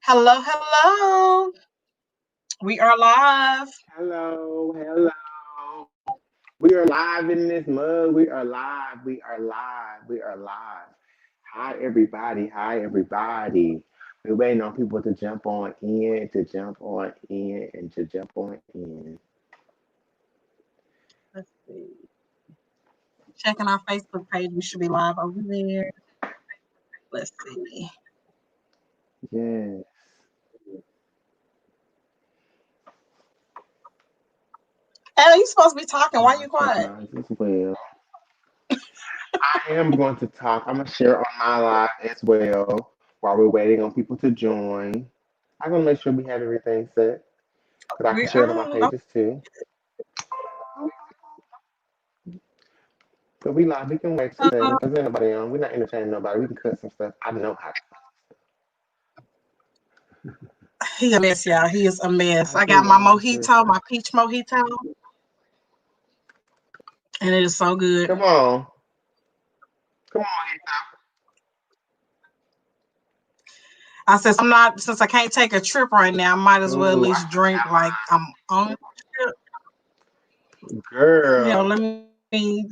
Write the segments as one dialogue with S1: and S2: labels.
S1: Hello, hello. We are live.
S2: Hello, hello. We are live in this mug. We are live. We are live. We are live. Hi, everybody. Hi, everybody. We're waiting on people to jump on in, to jump on in, and to jump on in.
S1: Let's see. Checking our Facebook page. We should be live over there. Let's see.
S2: Yes.
S1: Hey, you supposed to be talking. Why you
S2: I'll check
S1: quiet?
S2: mine as well. I am going to talk. I'm going to share on my live as well while we're waiting on people to join. I'm going to make sure we have everything set because I can
S1: We
S2: share it on my
S1: are.
S2: pages too. But we live. We can wait a second because ain't nobody on. We're not entertaining nobody. We can cut some stuff. I know how.
S1: He a mess, y'all. He is a mess.
S2: I
S1: I
S2: do
S1: got my
S2: know it's
S1: mojito,
S2: different.
S1: my peach mojito, and it is so good.
S2: Come on. Come on,
S1: I said, I'm not, since I can't take a trip right now, I might as well at
S2: Ooh,
S1: least drink like I'm on a trip.
S2: girl.
S1: Let me,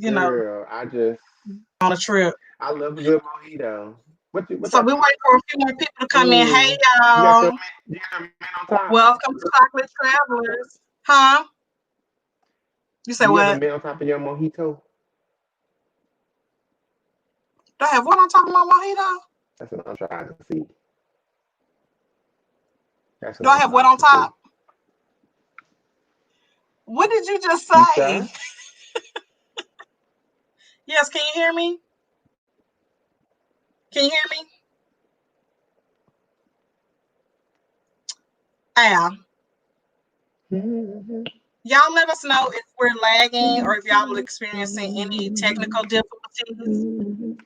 S2: Girl.
S1: on a trip.
S2: I love a good mojito. What
S1: So
S2: y'all
S1: we
S2: think?
S1: wait for a few more people to come in. Hey,
S2: Mm.
S1: y'all.
S2: You got the mint on top?
S1: Welcome to Chocolate Travelers. Huh? You said
S2: Do you have the
S1: what?
S2: mint on top of your mojito?
S1: Do I have what I'm talking about, mojito?
S2: That's what I'm trying to see. That's what
S1: Do I
S2: I'm
S1: have what
S2: trying
S1: on
S2: to see.
S1: top? What did you just
S2: You
S1: say?
S2: sure?
S1: Yes, can you hear me? Can you hear me? Al,
S2: Mm-hmm.
S1: y'all let us know if we're lagging or if y'all are experiencing any technical difficulties.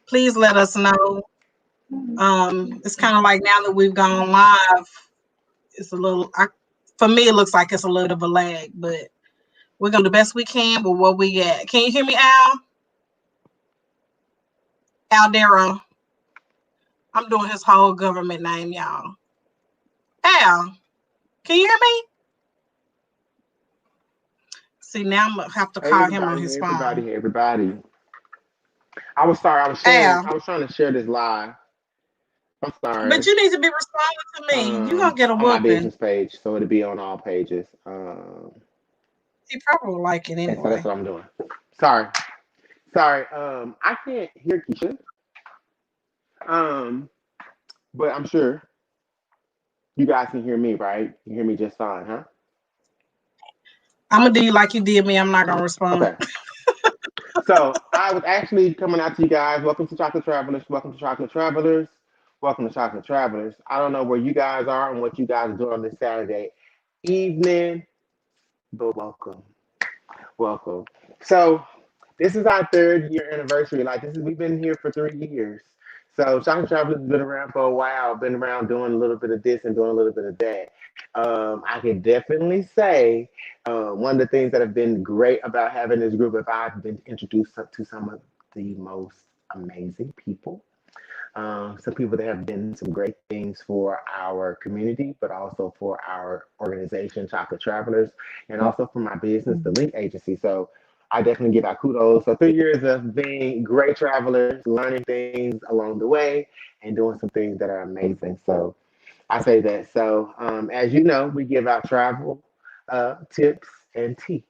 S1: Please let us know. It's kind of like now that we've gone live, it's a little, for me, it looks like it's a little bit of a lag, but we're going to do the best we can with what we get. Can you hear me, Al? Aldero. I'm doing his whole government name, y'all. Al, can you hear me? See, now I'm going to have to
S2: Hey
S1: call him on
S2: everybody,
S1: his
S2: hey
S1: phone.
S2: everybody, hey everybody. I was sorry,
S1: Al,
S2: I was trying to share this live. I'm
S1: but
S2: sorry.
S1: you need to be responding to me. You're going to get a
S2: On my
S1: whooping.
S2: business page, so it'll be on all pages.
S1: He probably will like it
S2: And so that's
S1: anyway.
S2: what I'm doing. Sorry, sorry. I can't hear Keisha. Um, but I'm sure you guys can hear me, right? You hear me just fine, huh?
S1: I'm going to do you like you did me. I'm not going to respond.
S2: Okay. So I was actually coming out to you guys. Welcome to Chocolate Travelers. Welcome to Chocolate Travelers. Welcome to Chocolate Travelers. I don't know where you guys are and what you guys are doing on this Saturday evening, but welcome. Welcome. So this is our third year anniversary. Like this is we've been here for 3 years. So Chocolate Travelers has been around for a while, been around doing a little bit of this and doing a little bit of that. I can definitely say one of the things that have been great about having this group, if I've been introduced to some of the most amazing people, some people that have done some great things for our community, but also for our organization, Chocolate Travelers, and also for my business, the Link Agency. So I definitely give out kudos. So 3 years of being great travelers, learning things along the way, and doing some things that are amazing. So I say that. So as you know, we give out travel tips and tea.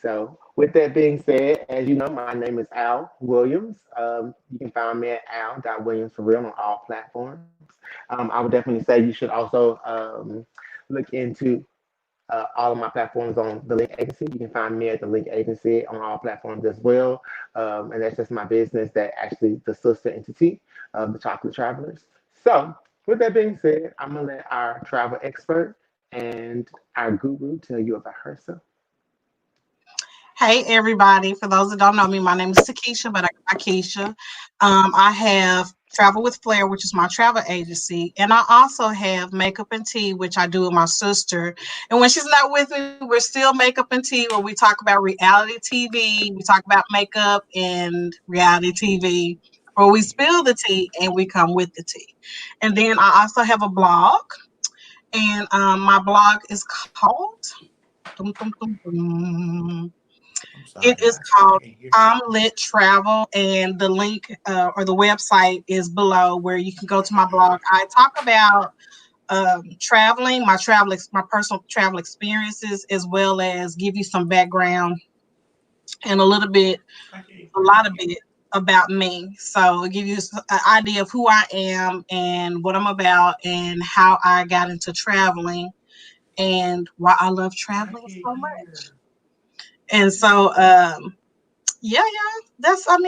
S2: So, with that being said, as you know, my name is Al Williams. You can find me at al.williams for real on all platforms. I would definitely say you should also look into all of my platforms on the Link Agency. You can find me at the Link Agency on all platforms as well. And that's just my business that actually the sister entity of the Chocolate Travelers. So, with that being said, I'm going to let our travel expert and our guru tell you about herself.
S1: Hey, everybody. For those that don't know me, my name is Takesha, but I go by Keisha. I have Travel with Flair, which is my travel agency. And I also have Makeup and Tea, which I do with my sister. And when she's not with me, we're still Makeup and Tea, where we talk about reality TV. We talk about makeup and reality TV, where we spill the tea and we come with the tea. And then I also have a blog. And my blog is called dum, dum, dum, dum.
S3: I'm
S1: It
S3: sorry,
S1: is
S3: guys. I
S1: called
S3: can't hear you.
S1: I'm Lit Travel, and the link or the website is below where you can go to my blog. I talk about traveling, my personal travel experiences, as well as give you some background and a little bit,
S3: I can't
S1: a
S3: hear
S1: lot of
S3: you.
S1: it about me. So it give you an idea of who I am and what I'm about and how I got into traveling and why I love
S3: I
S1: traveling
S3: can't
S1: so much.
S3: hear.
S1: And so, yeah, that's a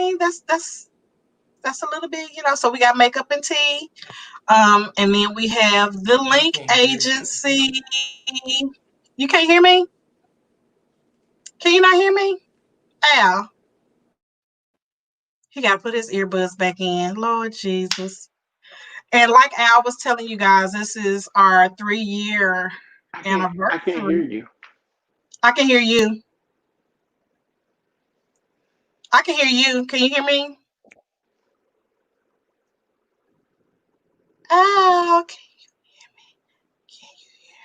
S1: little bit, so we got makeup and tea. And then we have the
S3: I
S1: Link
S3: can't hear you.
S1: Agency. You can't hear me? Can you not hear me? Al, he got to put his earbuds back in. Lord Jesus. And like Al was telling you guys, this is our 3-year
S2: I can't
S1: anniversary.
S2: hear you.
S1: I can hear you. I can hear you. Can you hear me? Oh, can you hear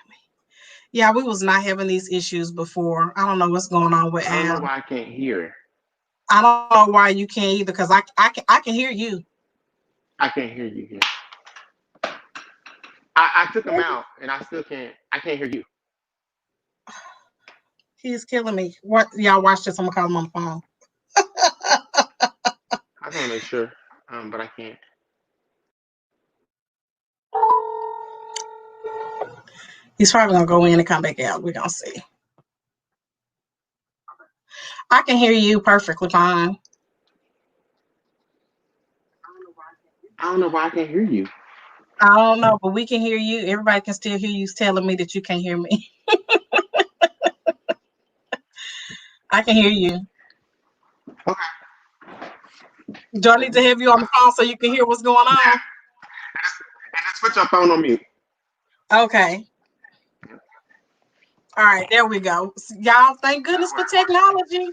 S1: me? Yeah, we was not having these issues before. I don't know what's going on with
S2: I don't know
S1: Al.
S2: why I can't hear.
S1: I don't know why you can't either, because I can hear you.
S2: I can't hear you here. I took them out and I still can't. I can't hear you.
S1: He's killing me. What y'all watch this? I'm gonna call him on the phone.
S2: I just want to make sure, but I can't.
S1: He's probably gonna go in and come back out. We're gonna see. I can hear you perfectly fine.
S2: I don't know why I can't hear you.
S1: I don't know, but we can hear you. Everybody can still hear you telling me that you can't hear me. I can hear you.
S2: Okay.
S1: Do I need to have you on the phone so you can hear what's going on?
S2: And just put your phone on mute.
S1: Okay. All right, there we go. Y'all, thank goodness for technology.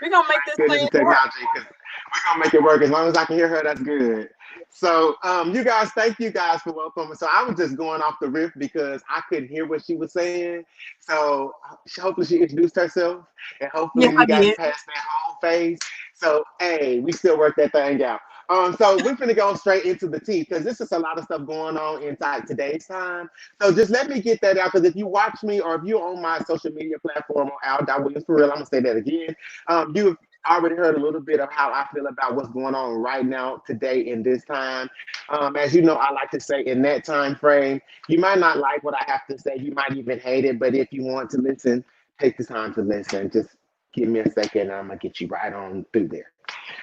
S1: We're gonna make this
S2: Goodness
S1: thing
S2: of
S1: work.
S2: technology, because we're gonna make it work. As long as I can hear her, that's good. So, you guys, thank you guys for welcoming. So I was just going off the riff because I couldn't hear what she was saying. So hopefully she introduced herself, and
S1: Yeah,
S2: hopefully
S1: I
S2: we got
S1: did.
S2: past that whole phase. So hey, we still work that thing out. So we're gonna go straight into the tea because this is a lot of stuff going on inside today's time. So just let me get that out, because if you watch me or if you're on my social media platform on Al Williams for real, I'm gonna say that again. You've already heard a little bit of how I feel about what's going on right now, today, in this time. As you know, I like to say in that time frame, you might not like what I have to say, you might even hate it, but if you want to listen, take the time to listen. Just give me a second, and I'm gonna get you right on through there.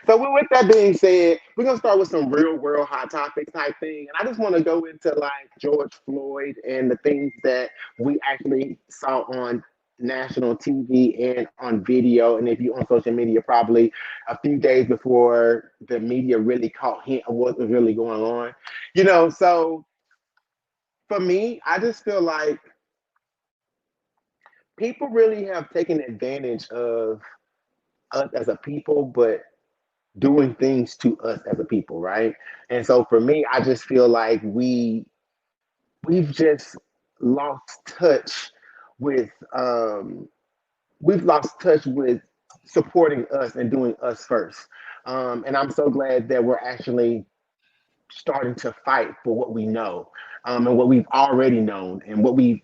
S2: So with that being said, we're gonna start with some real world hot topics type thing, and I just want to go into like George Floyd and the things that we actually saw on national TV and on video, and if you on social media, probably a few days before the media really caught hint of what was really going on. So for me, I just feel like people really have taken advantage of us as a people, but doing things to us as a people, right? And so for me, I just feel like we've just lost touch with we've lost touch with supporting us and doing us first. And I'm so glad that we're actually starting to fight for what we know, and what we've already known, and what we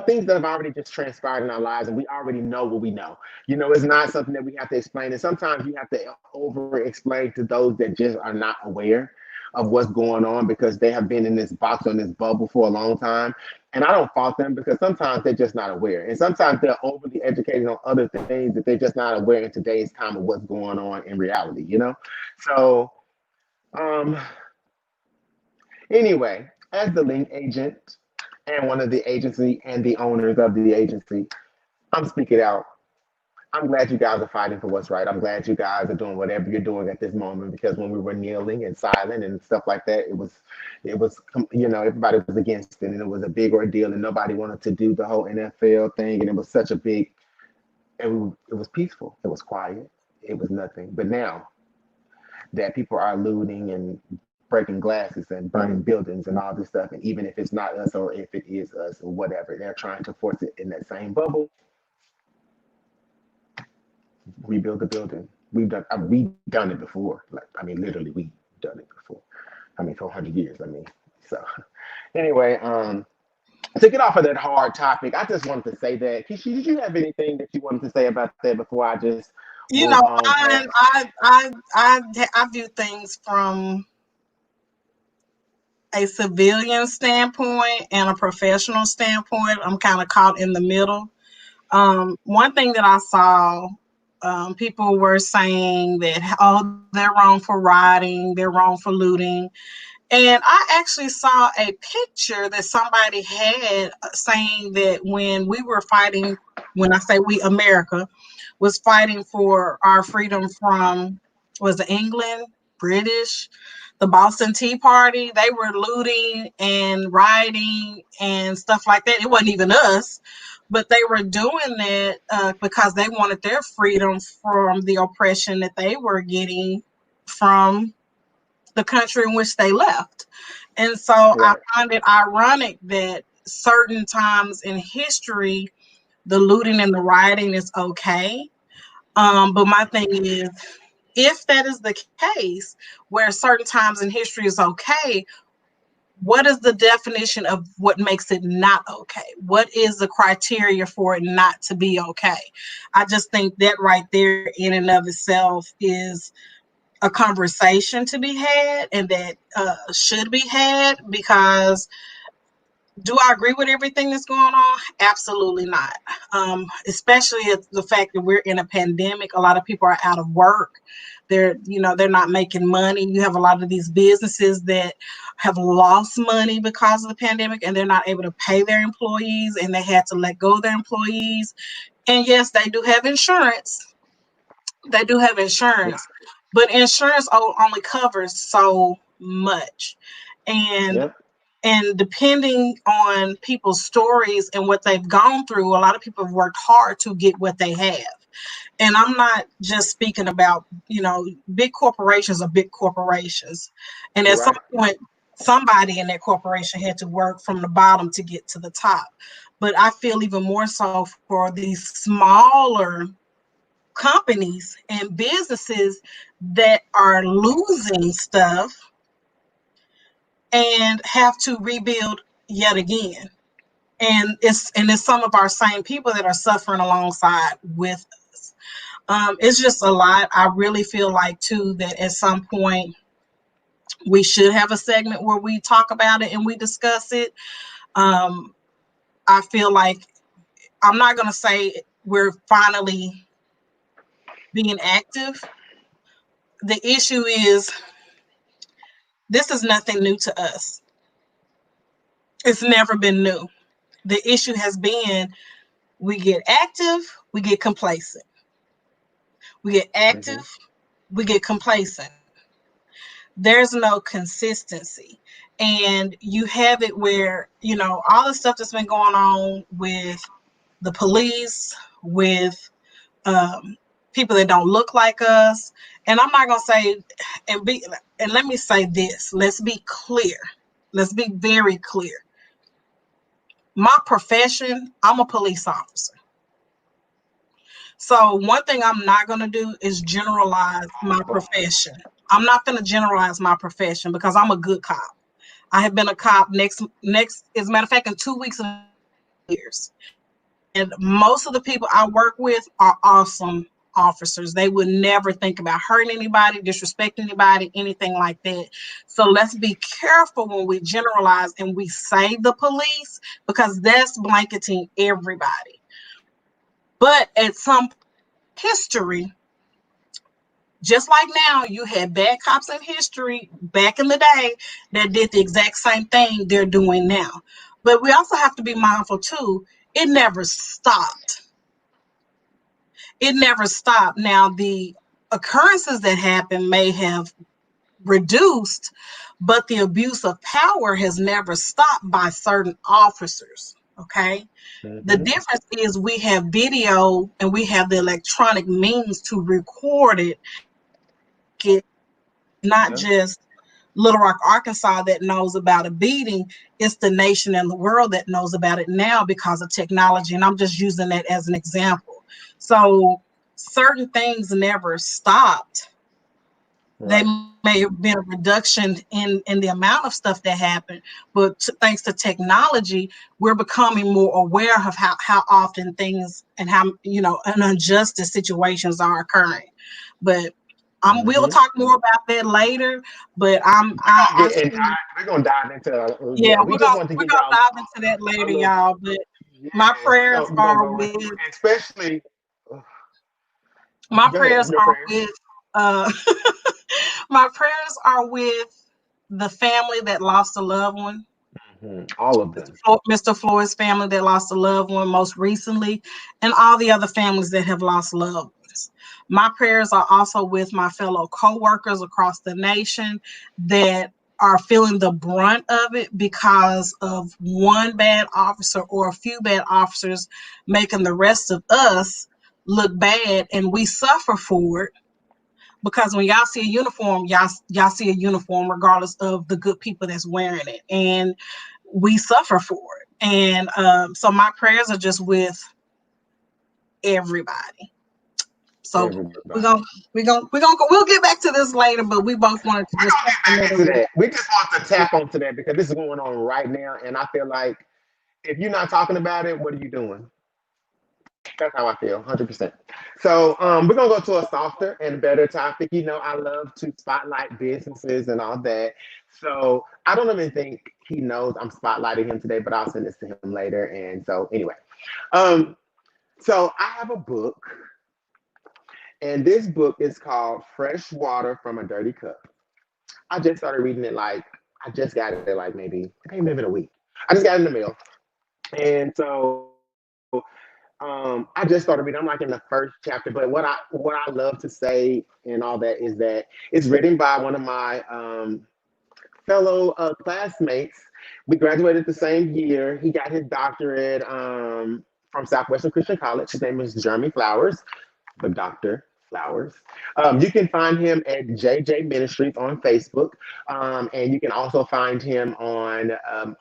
S2: things that have already just transpired in our lives, and we already know what we know. It's not something that we have to explain. And sometimes you have to over explain to those that just are not aware of what's going on, because they have been in this box or in this bubble for a long time. And I don't fault them, because sometimes they're just not aware. And sometimes they're overly educated on other things that they're just not aware in today's time of what's going on in reality. So, um, anyway, as the link agent and one of the agency and the owners of the agency, I'm speaking out. I'm glad you guys are fighting for what's right. I'm glad you guys are doing whatever you're doing at this moment, because when we were kneeling and silent and stuff like that, everybody was against it, and it was a big ordeal, and nobody wanted to do the whole NFL thing, and it was such a big. It was peaceful. It was quiet. It was nothing. But now that people are looting and breaking glasses and burning buildings and all this stuff. And even if it's not us or if it is us or whatever, they're trying to force it in that same bubble, rebuild the building. We've done it before. Like I mean, literally, we've done it before. I mean, for 100 years. I mean, so anyway, to get off of that hard topic, I just wanted to say that. Kishi, did you have anything that you wanted to say about that before I just
S1: You
S2: move
S1: know,
S2: on
S1: I
S2: past?
S1: I I I, I view things from a civilian standpoint and a professional standpoint. I'm kind of caught in the middle. One thing that I saw, people were saying that, oh, they're wrong for rioting, they're wrong for looting. And I actually saw a picture that somebody had saying that when we were fighting, when I say we, America, was fighting for our freedom from, was it England, British, the Boston Tea Party, they were looting and rioting and stuff like that. It wasn't even us, but they were doing that because they wanted their freedom from the oppression that they were getting from the country in which they left. And so I
S2: Right,
S1: find it ironic that certain times in history, the looting and the rioting is okay. But my thing is, if that is the case, where certain times in history is okay, what is the definition of what makes it not okay? What is the criteria for it not to be okay? I just think that right there in and of itself is a conversation to be had and that should be had, because do I agree with everything that's going on? Absolutely not. Especially the fact that we're in a pandemic. A lot of people are out of work. They're not making money. You have a lot of these businesses that have lost money because of the pandemic, and they're not able to pay their employees, and they had to let go of their employees. And yes, they do have insurance. They do have
S2: yeah,
S1: insurance, but insurance only covers so much. And
S2: yep,
S1: depending on people's stories and what they've gone through, a lot of people have worked hard to get what they have. And I'm not just speaking about, big corporations are big corporations. And
S2: you're
S1: at some
S2: right.
S1: point, somebody in that corporation had to work from the bottom to get to the top. But I feel even more so for these smaller companies and businesses that are losing stuff and have to rebuild yet again. And it's some of our same people that are suffering alongside with us. It's just a lot. I really feel like too that at some point we should have a segment where we talk about it and we discuss it. Um, I feel like, I'm not going to say we're finally being active. The issue is, this is nothing new to us. It's never been new. The issue has been, we get active, we get complacent. We get
S2: Hmm.
S1: active, we get complacent. There's no consistency. And you have it where, all the stuff that's been going on with the police, with people that don't look like us. And I'm not going to say, and let me say this, let's be clear. Let's be very clear. My profession, I'm a police officer. So one thing I'm not going to do is generalize my profession. I'm not going to generalize my profession because I'm a good cop. I have been a cop as a matter of fact, in 2 weeks of years. And most of the people I work with are awesome officers. They would never think about hurting anybody, disrespecting anybody, anything like that. So let's be careful when we generalize and we say the police, because that's blanketing everybody. But at some history, just like now, you had bad cops in history back in the day that did the exact same thing they're doing now. But we also have to be mindful too, it never stopped. It never stopped. Now, the occurrences that happen may have reduced, but the abuse of power has never stopped by certain officers. Okay. The
S2: Hmm.
S1: difference is we have video and we have the electronic means to record it, not
S2: Yeah,
S1: just Little Rock, Arkansas that knows about a beating. It's the nation and the world that knows about it now because of technology. And I'm just using that as an example. So certain things never stopped. They
S2: Right.
S1: may have been a reduction in the amount of stuff that happened, but thanks to technology, we're becoming more aware of how often things and how, an injustice situations are occurring. But we'll
S2: Mm-hmm.
S1: talk more about that later. But
S2: We're gonna get into we're gonna dive into
S1: yeah,
S2: yeah, we just want to
S1: we're
S2: give
S1: gonna
S2: y'all
S1: dive into that
S2: a
S1: later,
S2: little
S1: y'all. But
S2: yes,
S1: my prayers
S2: we're gonna
S1: are
S2: go
S1: with
S2: into it. Especially
S1: my
S2: go ahead,
S1: prayers
S2: your
S1: are
S2: prayers.
S1: with uh my prayers are with the family that lost a loved one.
S2: All of them.
S1: Mr. Floyd's family that lost a loved one most recently, and all the other families that have lost loved ones. My prayers are also with my fellow co-workers across the nation that are feeling the brunt of it because of one bad officer or a few bad officers making the rest of us look bad, and we suffer for it because when y'all see a uniform, y'all see a uniform regardless of the good people that's wearing it, and we suffer for it. And so my prayers are just with everybody. So we're
S2: Everybody.
S1: gonna we'll get back to this later, but we both wanted to
S2: We're
S1: just
S2: gonna
S1: take
S2: get
S1: a
S2: back
S1: minute
S2: into
S1: with
S2: that. We just want to tap onto that because this is going on right now, and I feel like if you're not talking about it, what are you doing? That's how I feel, 100%. So we're gonna go to a softer and better topic. I love to spotlight businesses and all that. So I don't even think he knows I'm spotlighting him today, but I'll send this to him later. And so anyway, um, so I have a book, and this book is called Fresh Water from a Dirty Cup. I just started reading it I just got it like maybe it ain't even a week. I just got it in the mail, and so I just started reading. I'm like in the first chapter, but what I love to say and all that is that it's written by one of my fellow classmates. We graduated the same year. He got his doctorate from Southwestern Christian College. His name is Jeremy Flowers, the Dr. Flowers. You can find him at JJ Ministries on Facebook. And you can also find him on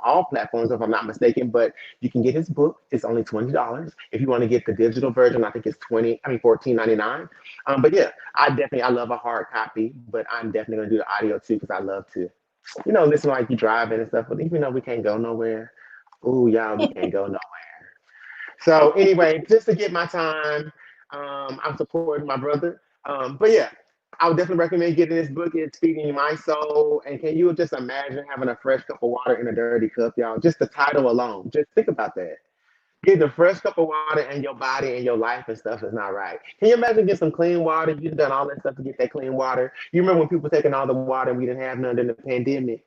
S2: all platforms, if I'm not mistaken. But you can get his book. It's only $20. If you want to get the digital version, I think it's 14.99. But yeah, I love a hard copy, but I'm definitely gonna do the audio too because I love to, listen like you driving and stuff. But even though we can't go nowhere, ooh, y'all, we can't go nowhere. So anyway, just to get my time, I'm supporting my brother. But yeah, I would definitely recommend getting this book. It's feeding my soul. And can you just imagine having a fresh cup of water in a dirty cup, y'all? Just the title alone. Just think about that. Getting a fresh cup of water in your body and your life and stuff is not right. Can you imagine getting some clean water? You've done all that stuff to get that clean water. You remember when people taking all the water and we didn't have none during the pandemic?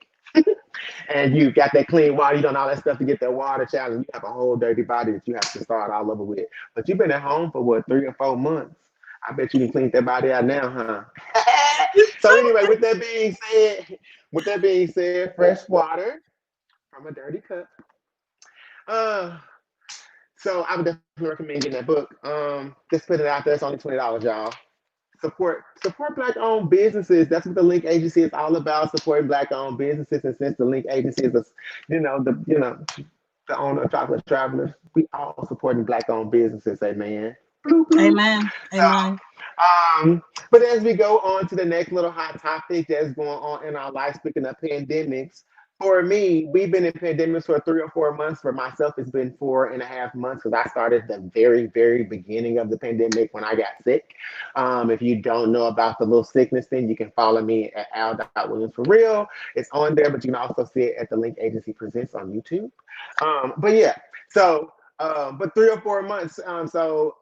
S2: And you got that clean water, you done all that stuff to get that water challenge. You have a whole dirty body that you have to start all over with. But you've been at home for what, 3 or 4 months? I bet you can clean that body out now, huh? So anyway, with that being said, fresh water from a dirty cup. Uh, so I would definitely recommend getting that book. Just put it out there. It's only $20, y'all. Support black owned businesses. That's what the Link Agency is all about, supporting black owned businesses. And since the Link Agency is the owner of Chocolate Travelers, we all supporting black owned businesses, amen. Bloop, bloop.
S1: Amen.
S2: So
S1: Amen.
S2: but as we go on to the next little hot topic that's going on in our life, speaking of pandemics, for me, we've been in pandemics for 3 or 4 months. For myself, it's been 4.5 months because I started the very, very beginning of the pandemic when I got sick. If you don't know about the little sickness thing, you can follow me at al.williams for real. It's on there, but you can also see it at the Link Agency Presents on YouTube. But yeah, so but 3 or 4 months. So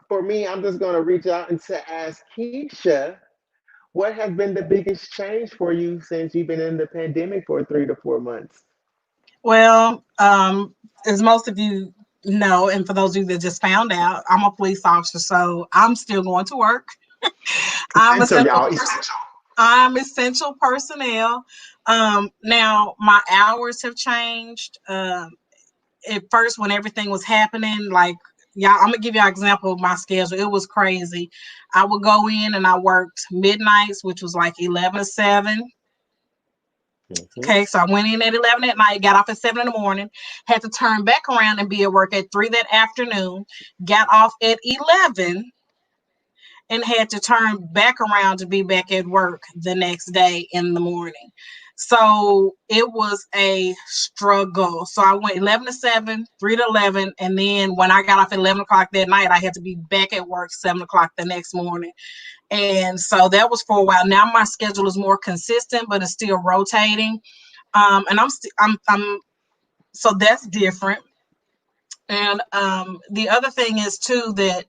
S2: for me, I'm just going to reach out and to ask Keisha, what has been the biggest change for you since you've been in the pandemic for 3 to 4 months?
S1: Well, as most of you know, and for those of you that just found out, I'm a police officer, so I'm still going to work. I'm
S2: Essential,
S1: essential.
S2: y'all. Essential.
S1: I'm essential personnel. Now my hours have changed. At first, when everything was happening, like y'all, I'm gonna give you an example of my schedule. It was crazy. I would go in and I worked midnights, which was like 11 to 7.
S2: Mm-hmm.
S1: Okay, so I went in at 11 at night, got off at 7 in the morning, had to turn back around and be at work at 3 that afternoon, got off at 11, and had to turn back around to be back at work the next day in the morning. So it was a struggle. So I went 11 to 7, 3 to 11, and then when I got off at 11 o'clock that night, I had to be back at work 7 o'clock the next morning. And so that was for a while. Now my schedule is more consistent, but it's still rotating. And I'm so that's different. And the other thing is too that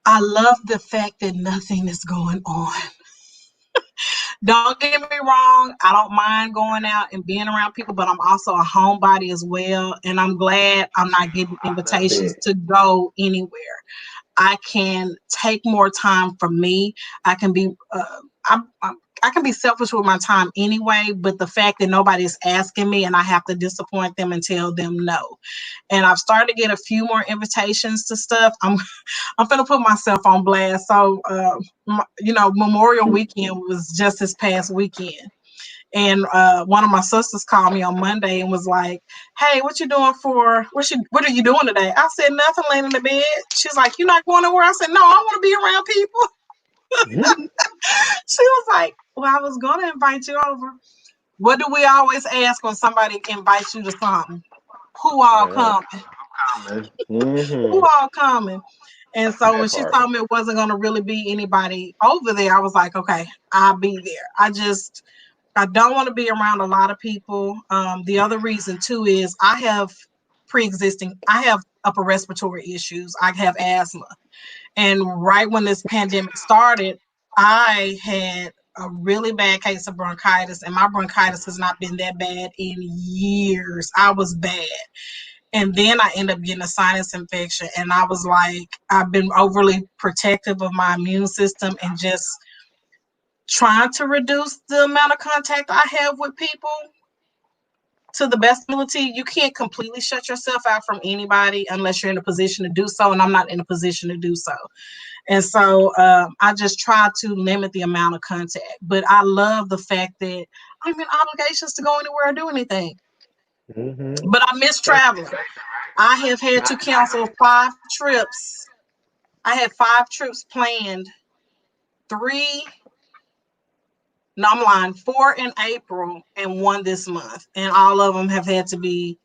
S1: I love the fact that nothing is going on. Don't get me wrong, I don't mind going out and being around people, but I'm also a homebody as well. And I'm glad I'm not getting
S2: I love
S1: invitations
S2: it.
S1: to go anywhere. I can take more time for me. I can be I can be selfish with my time anyway, but the fact that nobody's asking me and I have to disappoint them and tell them no. And I've started to get a few more invitations to stuff. I'm gonna put myself on blast. So Memorial Weekend was just this past weekend. And one of my sisters called me on Monday and was like, "Hey, what you doing for? What are you doing today?" I said, "Nothing, laying in the bed." She's like, "You not going nowhere?" I said, "No, I want to be around people."
S2: Mhm.
S1: She was like, "Well, I was gonna invite you over." What do we always ask when somebody invites you to something? Who all
S2: Yeah,
S1: coming?
S2: common.
S1: Who
S2: Mm-hmm.
S1: all coming? And so when
S2: That
S1: she
S2: part.
S1: told me it wasn't gonna really be anybody over there, I was like, "Okay, I'll be there." I don't want to be around a lot of people. The other reason too is I have upper respiratory issues. I have asthma. And right when this pandemic started, I had a really bad case of bronchitis, and my bronchitis has not been that bad in years. I was bad. And then I ended up getting a sinus infection. And I was like, I've been overly protective of my immune system and just trying to reduce the amount of contact I have with people to the best ability. You can't completely shut yourself out from anybody unless you're in a position to do so, and I'm not in a position to do so. And so I just try to limit the amount of contact. But I love the fact that I'm in obligations to go anywhere or do anything.
S2: Mm-hmm.
S1: But I miss
S2: That's
S1: traveling.
S2: exciting,
S1: I have had
S2: right?
S1: to cancel 5 trips. I had 5 trips planned. Three, no, I'm lying, 4 in April and one this month. And all of them have had to be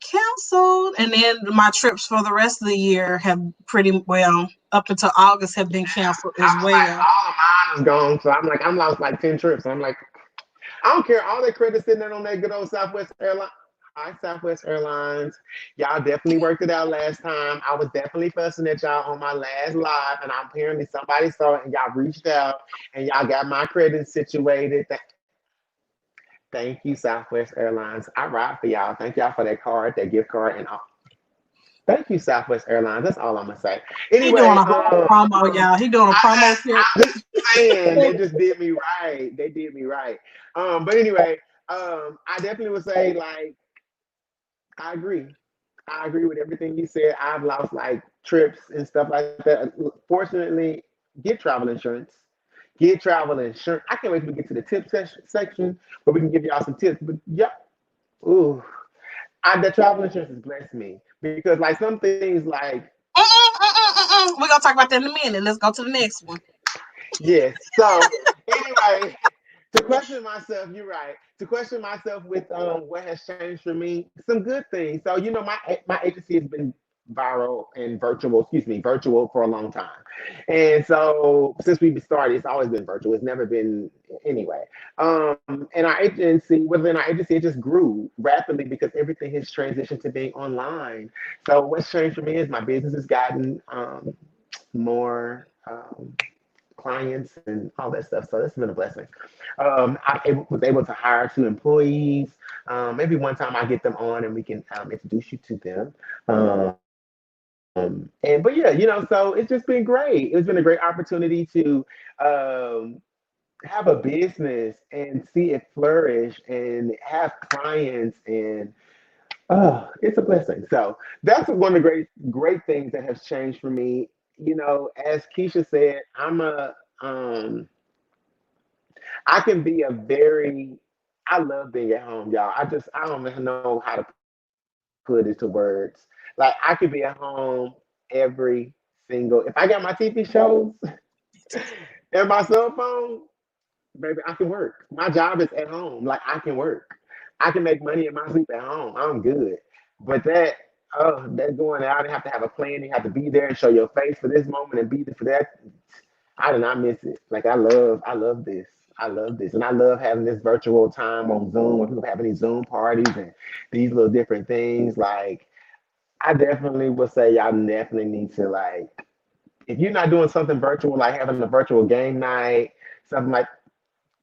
S1: canceled. And then my trips for the rest of the year have pretty well, up until August, have been canceled
S2: I
S1: as
S2: was like,
S1: well.
S2: all of mine is gone. So I'm like, I'm lost like 10 trips. I'm like, I don't care. All that credit sitting there on that good old Southwest Airlines. Hi, Southwest Airlines. Y'all definitely worked it out last time. I was definitely fussing at y'all on my last live, and apparently somebody saw it and y'all reached out and y'all got my credit situated. Thank you, Southwest Airlines. I ride for y'all. Thank y'all for that card, that gift card, and all. Thank you, Southwest Airlines. That's all I'm gonna say.
S1: He doing
S2: Anyway,
S1: a whole promo, y'all. He doing a promo trip.
S2: I'm just saying they just did me right. They did me right. But anyway, I definitely would say like I agree. I agree with everything you said. I've lost like trips and stuff like that. Fortunately, get travel insurance. Get travel insurance. I can't wait till we get to the tip section where we can give y'all some tips. But yep, ooh, the travel insurance has blessed me because like some things like
S1: We're gonna talk about that in a minute. Let's go to the next one.
S2: yes. So anyway, to question myself, you're right. To question myself with what has changed for me, some good things. So my agency has been viral and virtual, excuse me, virtual for a long time. And so since we started, it's always been virtual. It's never been anyway. And our agency, within our agency, it just grew rapidly because everything has transitioned to being online. So what's changed for me is my business has gotten more clients and all that stuff. So that's been a blessing. Was able to hire 2 employees. Maybe one time I get them on and we can introduce you to them. And but yeah, so it's just been great. It's been a great opportunity to um, have a business and see it flourish and have clients and it's a blessing. So that's one of the great things that has changed for me. As Keisha said, I can be a very I love being at home, y'all. I don't even know how to put it to words. Like I could be at home every single. If I got my TV shows and my cell phone, baby, I can work. My job is at home. Like I can work. I can make money in my sleep at home. I'm good. But that going out and have to have a plan. You have to be there and show your face for this moment and be there for that. I do not miss it. Like I love this. I love this, and I love having this virtual time on Zoom when people having these Zoom parties and these little different things. Like I definitely would say y'all definitely need to like if you're not doing something virtual, like having a virtual game night, something like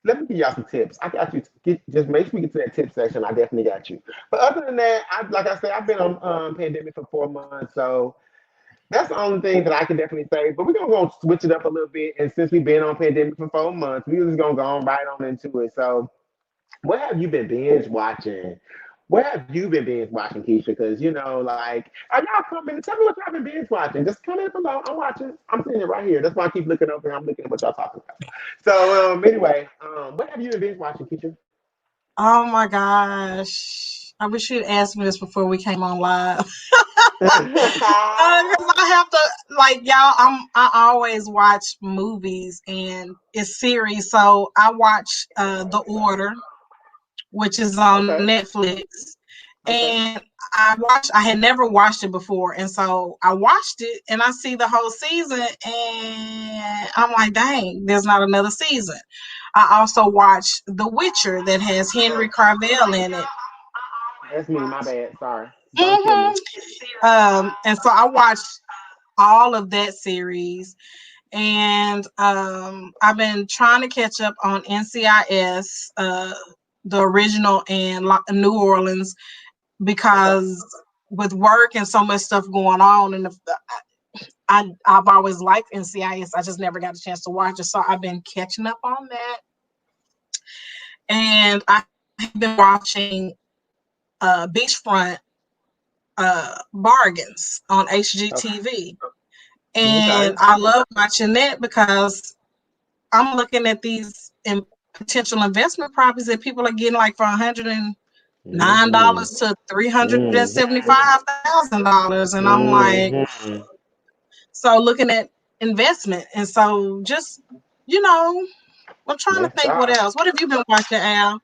S2: let me give y'all some tips. I got you. Just make sure we get to that tip section. I definitely got you. But other than that, like I said, I've been on pandemic for 4 months, so that's the only thing that I can definitely say. But we're gonna go switch it up a little bit. And since we've been on pandemic for 4 months, we're just gonna go on right on into it. So, what have you been binge watching? What have you been binge watching, Keisha? Because like, are y'all coming? Tell me what y'all been binge watching. Just comment below. I'm watching. I'm seeing it right here. That's why I keep looking over here. I'm looking at what y'all talking about. So, anyway, what have you been binge watching, Keisha?
S1: Oh my gosh. I wish you'd asked me this before we came on live. Because I have to, like, y'all, I always watch movies and it's series. So I watch The Order, which is on
S2: Okay.
S1: Netflix.
S2: Okay.
S1: And I had never watched it before. And so I watched it and I see the whole season and I'm like, dang, there's not another season. I also watched The Witcher that has Henry Cavill in it.
S2: That's me. My bad. Sorry. Don't kill
S1: hmm
S2: me.
S1: and so I watched all of that series. And I've been trying to catch up on NCIS, the original in New Orleans,
S2: Okay.
S1: because with work and so much stuff going on, and I've always liked NCIS. I just never got a chance to watch it, so I've been catching up on that. And I've been watching Beachfront Bargains on
S2: Okay.
S1: HGTV, and
S2: Okay.
S1: I love watching that because I'm looking at these potential investment properties that people are getting like for $109
S2: Mm-hmm.
S1: to $375,000, and I'm like,
S2: Mm-hmm.
S1: so looking at investment, and so just you know, I'm trying to
S2: Yes,
S1: think what
S2: sir.
S1: else. What have you been watching, Al?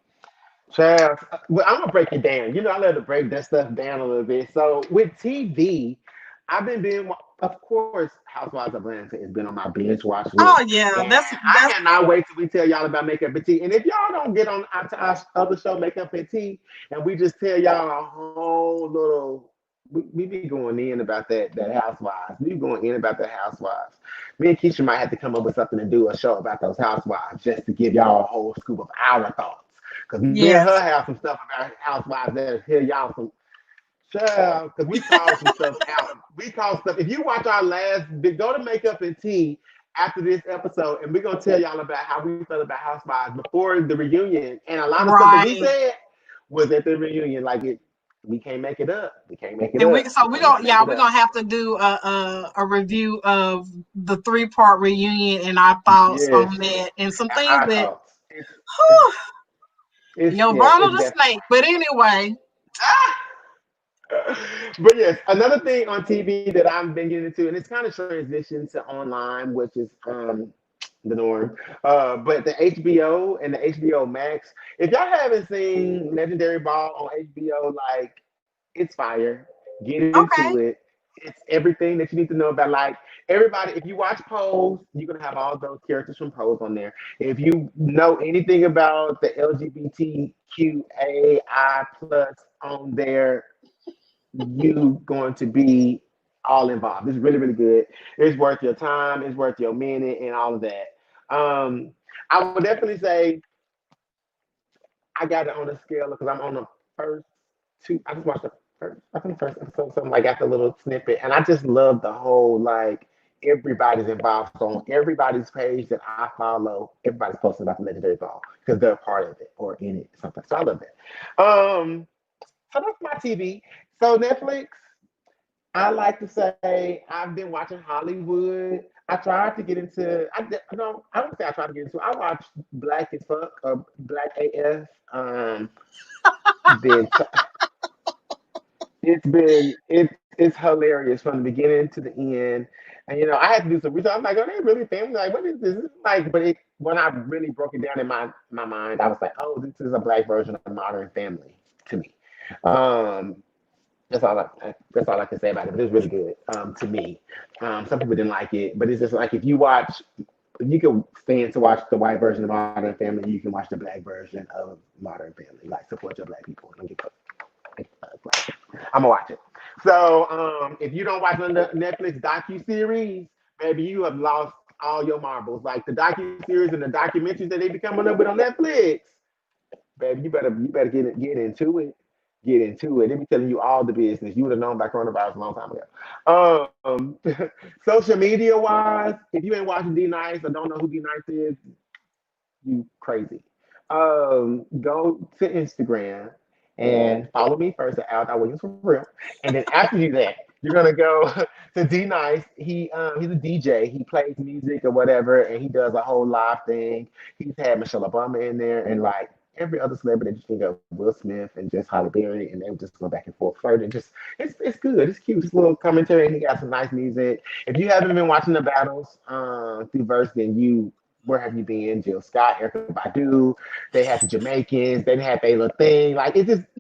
S2: Child, well, I'm gonna break it down. I love to break that stuff down a little bit. So with TV, I've been being, of course, Housewives of Atlanta has been on my binge watch list,
S1: Oh yeah,
S2: and I
S1: that's
S2: cannot wait till we tell y'all about Makeup and Tea. And if y'all don't get on our other show, Makeup and Tea, and we just tell y'all a whole little, we be going in about that Housewives. We be going in about that Housewives. Me and Keisha might have to come up with something to do a show about those Housewives, just to give y'all a whole scoop of our thoughts. Cause me and her
S1: yes.
S2: have some stuff about housewives that'll hear y'all some child. Cause we called some stuff out. We called stuff. If you watch our go to Makeup and Tea after this episode, and we're gonna tell y'all about how we felt about housewives before the reunion, and a lot of stuff that we
S1: Right.
S2: said was at the reunion. Like it, we can't make it up. We can't make it
S1: And
S2: up. We
S1: we're
S2: cannot
S1: gonna
S2: make
S1: yeah,
S2: it
S1: we're
S2: up.
S1: gonna have to do a review of the 3-part reunion and our thoughts
S2: Yes,
S1: on that and some things
S2: our
S1: that
S2: thoughts.
S1: whew, yo,
S2: Yeah,
S1: Ronald
S2: it's
S1: the
S2: definitely.
S1: snake. But anyway,
S2: But yes, another thing on TV that I've been getting into, and it's kind of transitioned to online, which is the norm. But the HBO and the HBO Max. If y'all haven't seen Legendary Ball on HBO, like it's fire. Get into
S1: okay.
S2: it. It's everything that you need to know about. Like everybody, if you watch Pose, you're gonna have all those characters from Pose on there. If you know anything about the LGBTQAI plus on there, you going to be all involved. It's really, really good. It's worth your time. It's worth your minute and all of that. Um, I would definitely say I got it on a scale because I'm on the first two. I just watched the first, I think the first episode, something like got the little snippet, and I just love the whole like everybody's involved. So on everybody's page that I follow, everybody's posting about the Legendary Ball because they're a part of it or in it, something. So I love that. So that's my TV. So Netflix. I like to say I've been watching Hollywood. I tried to get into. No, I don't say I tried to get into. I watched Black as Fuck or Black AF. The it's been it's hilarious from the beginning to the end. And I had to do some research. I'm like, are they really family? Like, what is this? This is like, but when I really broke it down in my mind, I was like, oh, this is a black version of Modern Family to me. Um, that's all I can say about it. But it's really good to me. Some people didn't like it, but it's just like if you can stand to watch the white version of Modern Family, you can watch the black version of Modern Family. Like support your black people. Don't give a I'm gonna watch it. So if you don't watch the Netflix docu series, maybe you have lost all your marbles. Like the docu series and the documentaries that they be coming up with on Netflix, baby, you better get into it. Get into it. They be telling you all the business. You would have known about coronavirus a long time ago. Social media wise, if you ain't watching D Nice or don't know who D Nice is, you crazy. Go to Instagram and follow me first at Al Williams for real. And then after you that, you're gonna go to D Nice. He's a DJ. He plays music or whatever, and he does a whole live thing. He's had Michelle Obama in there and like every other celebrity that you think of, Will Smith and just Halle Berry, and they would just go back and forth flirting. Just it's good. It's cute. Just a little commentary, and he got some nice music. If you haven't been watching the battles through Verse, then you where have you been? Jill Scott, Erica Badu. They had the Jamaicans. They had their little thing. Like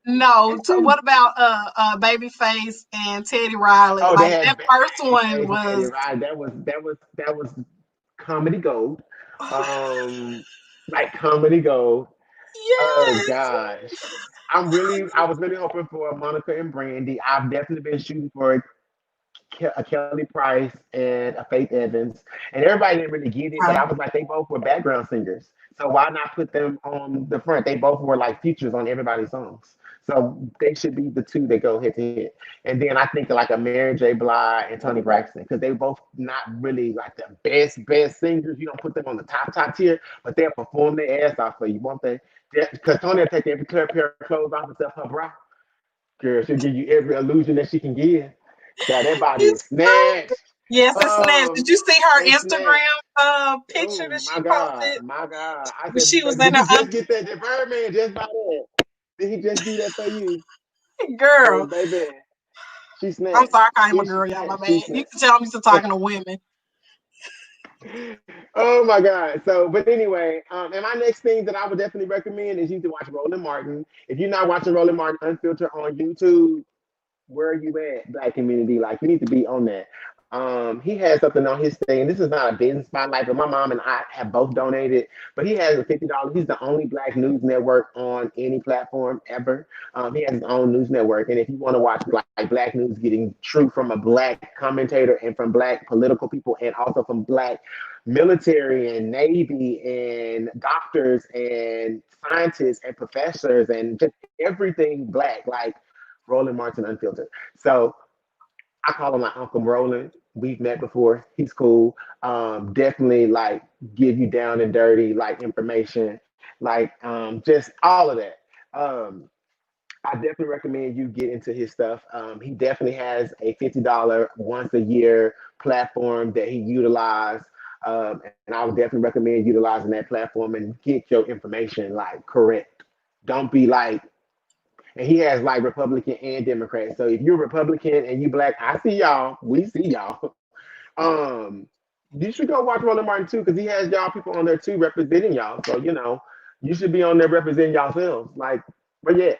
S1: No,
S2: it's been.
S1: what about Babyface and Teddy Riley?
S2: Oh, they
S1: Like
S2: had
S1: that first one
S2: Babyface and Teddy
S1: was
S2: Riley. That was comedy gold. Um, like comedy gold. Oh
S1: yes.
S2: gosh. I was really hoping for Monica and Brandy. I've definitely been shooting for a Kelly Price and a Faith Evans, and everybody didn't really get it. But I
S1: Right.
S2: was like, they both were background singers, so why not put them on the front? They both were like features on everybody's songs, so they should be the two that go head to head. And then I think like a Mary J. Blige and Tony Braxton, because they both not really like the best singers. You don't put them on the top tier, but they'll perform their ass off for you, won't they? Because Tony will take every pair of clothes off except her bra. Girl, she'll give you every illusion that she can give. God, that body is
S1: It's so
S2: snatched.
S1: yes, it's snatched. Did you see her
S2: It's snatched.
S1: Instagram picture
S2: Oh
S1: that
S2: my
S1: she
S2: God,
S1: posted
S2: my God. I
S1: when she
S2: said,
S1: was in
S2: did
S1: her
S2: you just get that? Did Birdman just buy that? Did he just do that for you?
S1: girl?
S2: Cause baby, she
S1: I'm
S2: snatched.
S1: sorry, I call him a
S2: Is she
S1: girl, y'all. My
S2: snatched? She
S1: bad. You
S2: snatched.
S1: can tell I'm used to talking to women.
S2: Oh my God. So, but anyway, and my next thing that I would definitely recommend is you to watch Roland Martin. If you're not watching Roland Martin Unfiltered on YouTube, where are you at, black community? Like you need to be on that. He has something on his thing. This is not a business spotlight, but my mom and I have both donated. But he has a $50. He's the only black news network on any platform ever. He has his own news network, and if you want to watch like black news getting true from a black commentator and from black political people, and also from black military and navy and doctors and scientists and professors and just everything black, like Roland Martin Unfiltered. So I call him my Uncle Roland. We've met before. He's cool. Definitely like give you down and dirty like information, like just all of that. Um, I definitely recommend you get into his stuff. He definitely has a $50 once a year platform that he utilizes. And I would definitely recommend utilizing that platform and get your information like correct. Don't be like and he has like Republican and Democrat. So if you're Republican and you black, I see y'all. We see y'all. Um, you should go watch Roland Martin too, because he has y'all people on there too representing y'all. So you should be on there representing yourselves. Like, but yeah.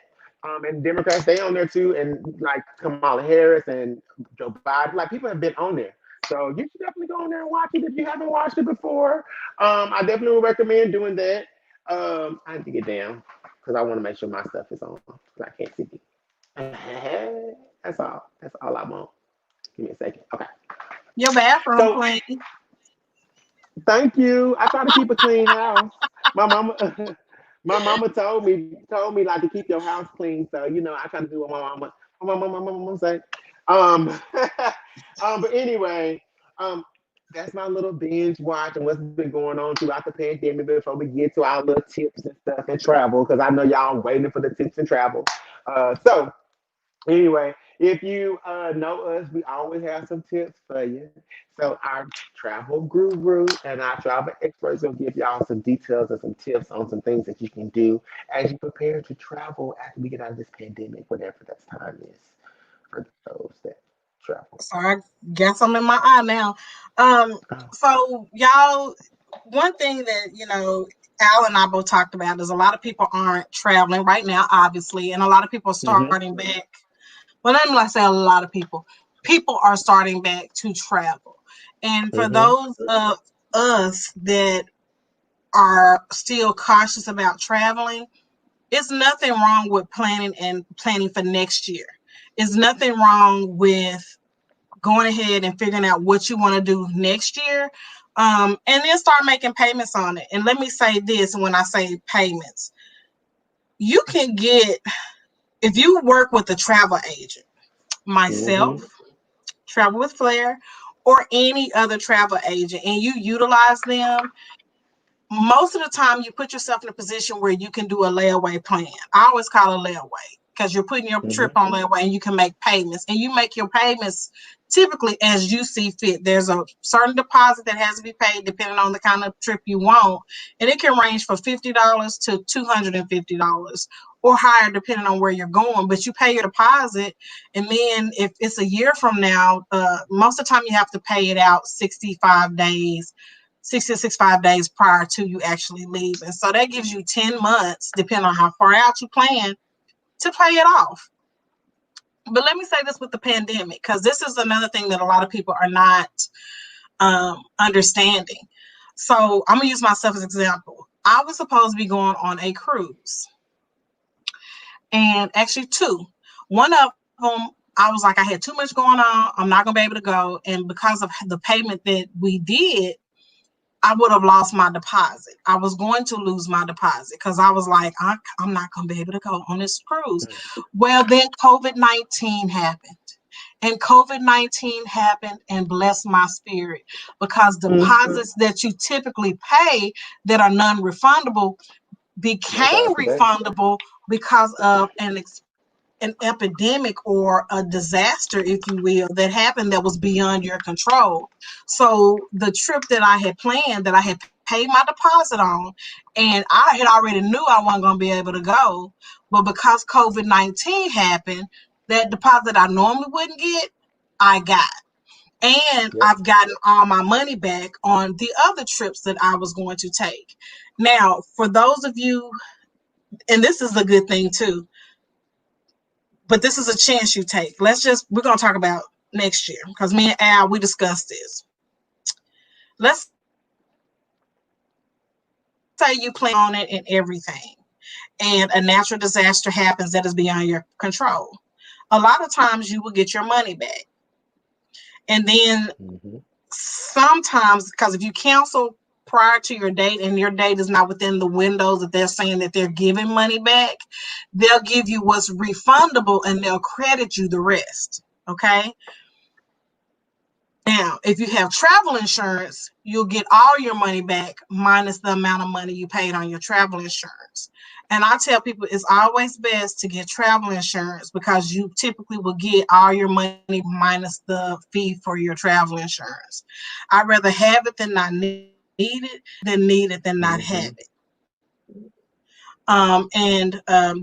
S2: And Democrats stay on there too, and like Kamala Harris and Joe Biden, like people have been on there. So you should definitely go on there and watch it if you haven't watched it before. I definitely would recommend doing that. I need to get down because I want to make sure my stuff is on because I can't see it. That's all. That's all I want. Give me a second. Okay.
S1: Your bathroom
S2: So
S1: clean.
S2: thank you. I try to keep a clean house. My mama, my mama told me like to keep your house clean. So I try to do what my mama say. Um, but anyway, um, that's my little binge watch and what's been going on throughout the pandemic before we get to our little tips and stuff and travel because I know y'all waiting for the tips and travel. So anyway, If you know us, we always have some tips for you. So our travel guru and our travel experts will give y'all some details and some tips on some things that you can do as you prepare to travel after we get out of this pandemic, whatever that time is for those that travel.
S1: So I guess I'm in my eye now. Um,
S2: Oh.
S1: so y'all, one thing that Al and I both talked about is a lot of people aren't traveling right now, obviously, and a lot of people are
S2: Mm-hmm.
S1: starting back. Well, let me not say a lot of people. People are starting back to travel, and for
S2: Mm-hmm.
S1: those of us that are still cautious about traveling, it's nothing wrong with planning for next year. It's nothing wrong with going ahead and figuring out what you want to do next year, and then start making payments on it. And let me say this: when I say payments, you can get, if you work with a travel agent,
S2: Mm-hmm.
S1: myself, Travel with Flair, or any other travel agent, and you utilize them, most of the time you put yourself in a position where you can do a layaway plan. I always call it layaway because you're putting your trip
S2: Mm-hmm.
S1: on layaway and you can make payments, and you make your payments typically as you see fit. There's a certain deposit that has to be paid depending on the kind of trip you want, and it can range from $50 to $250 or higher depending on where you're going. But you pay your deposit, and then if it's a year from now, most of the time you have to pay it out 60 to 65 days prior to you actually leaving. So that gives you 10 months, depending on how far out you plan, to pay it off. But let me say this with the pandemic, because this is another thing that a lot of people are not understanding. So I'm going to use myself as an example. I was supposed to be going on a cruise, and actually two. One of them, I was like, I had too much going on. I'm not going to be able to go. And because of the payment that we did, I would have lost my deposit. I was going to lose my deposit because I was like, I'm not going to be able to go on this cruise. Well, then COVID-19 happened. And COVID-19 happened and blessed my spirit, because
S2: Mm-hmm.
S1: deposits that you typically pay that are non-refundable
S2: My
S1: became
S2: God, today.
S1: refundable because of an epidemic or a disaster, if you will, that happened that was beyond your control. So the trip that I had planned, that I had paid my deposit on, and I had already knew I wasn't going to be able to go, but because COVID-19 happened, that deposit I normally wouldn't get, I got. And
S2: Yep.
S1: I've gotten all my money back on the other trips that I was going to take. Now, for those of you, and this is a good thing too, but this is a chance you take. We're going to talk about next year, because me and Al, we discussed this. Let's say you plan on it and everything, and a natural disaster happens that is beyond your control. A lot of times you will get your money back. And then
S2: Mm-hmm.
S1: sometimes, because if you cancel prior to your date and your date is not within the windows that they're saying that they're giving money back, they'll give you what's refundable and they'll credit you the rest. Okay. Now, if you have travel insurance, you'll get all your money back minus the amount of money you paid on your travel insurance. And I tell people it's always best to get travel insurance, because you typically will get all your money minus the fee for your travel insurance. I'd rather have it than not need it, than need it than not have
S2: Mm-hmm.
S1: it.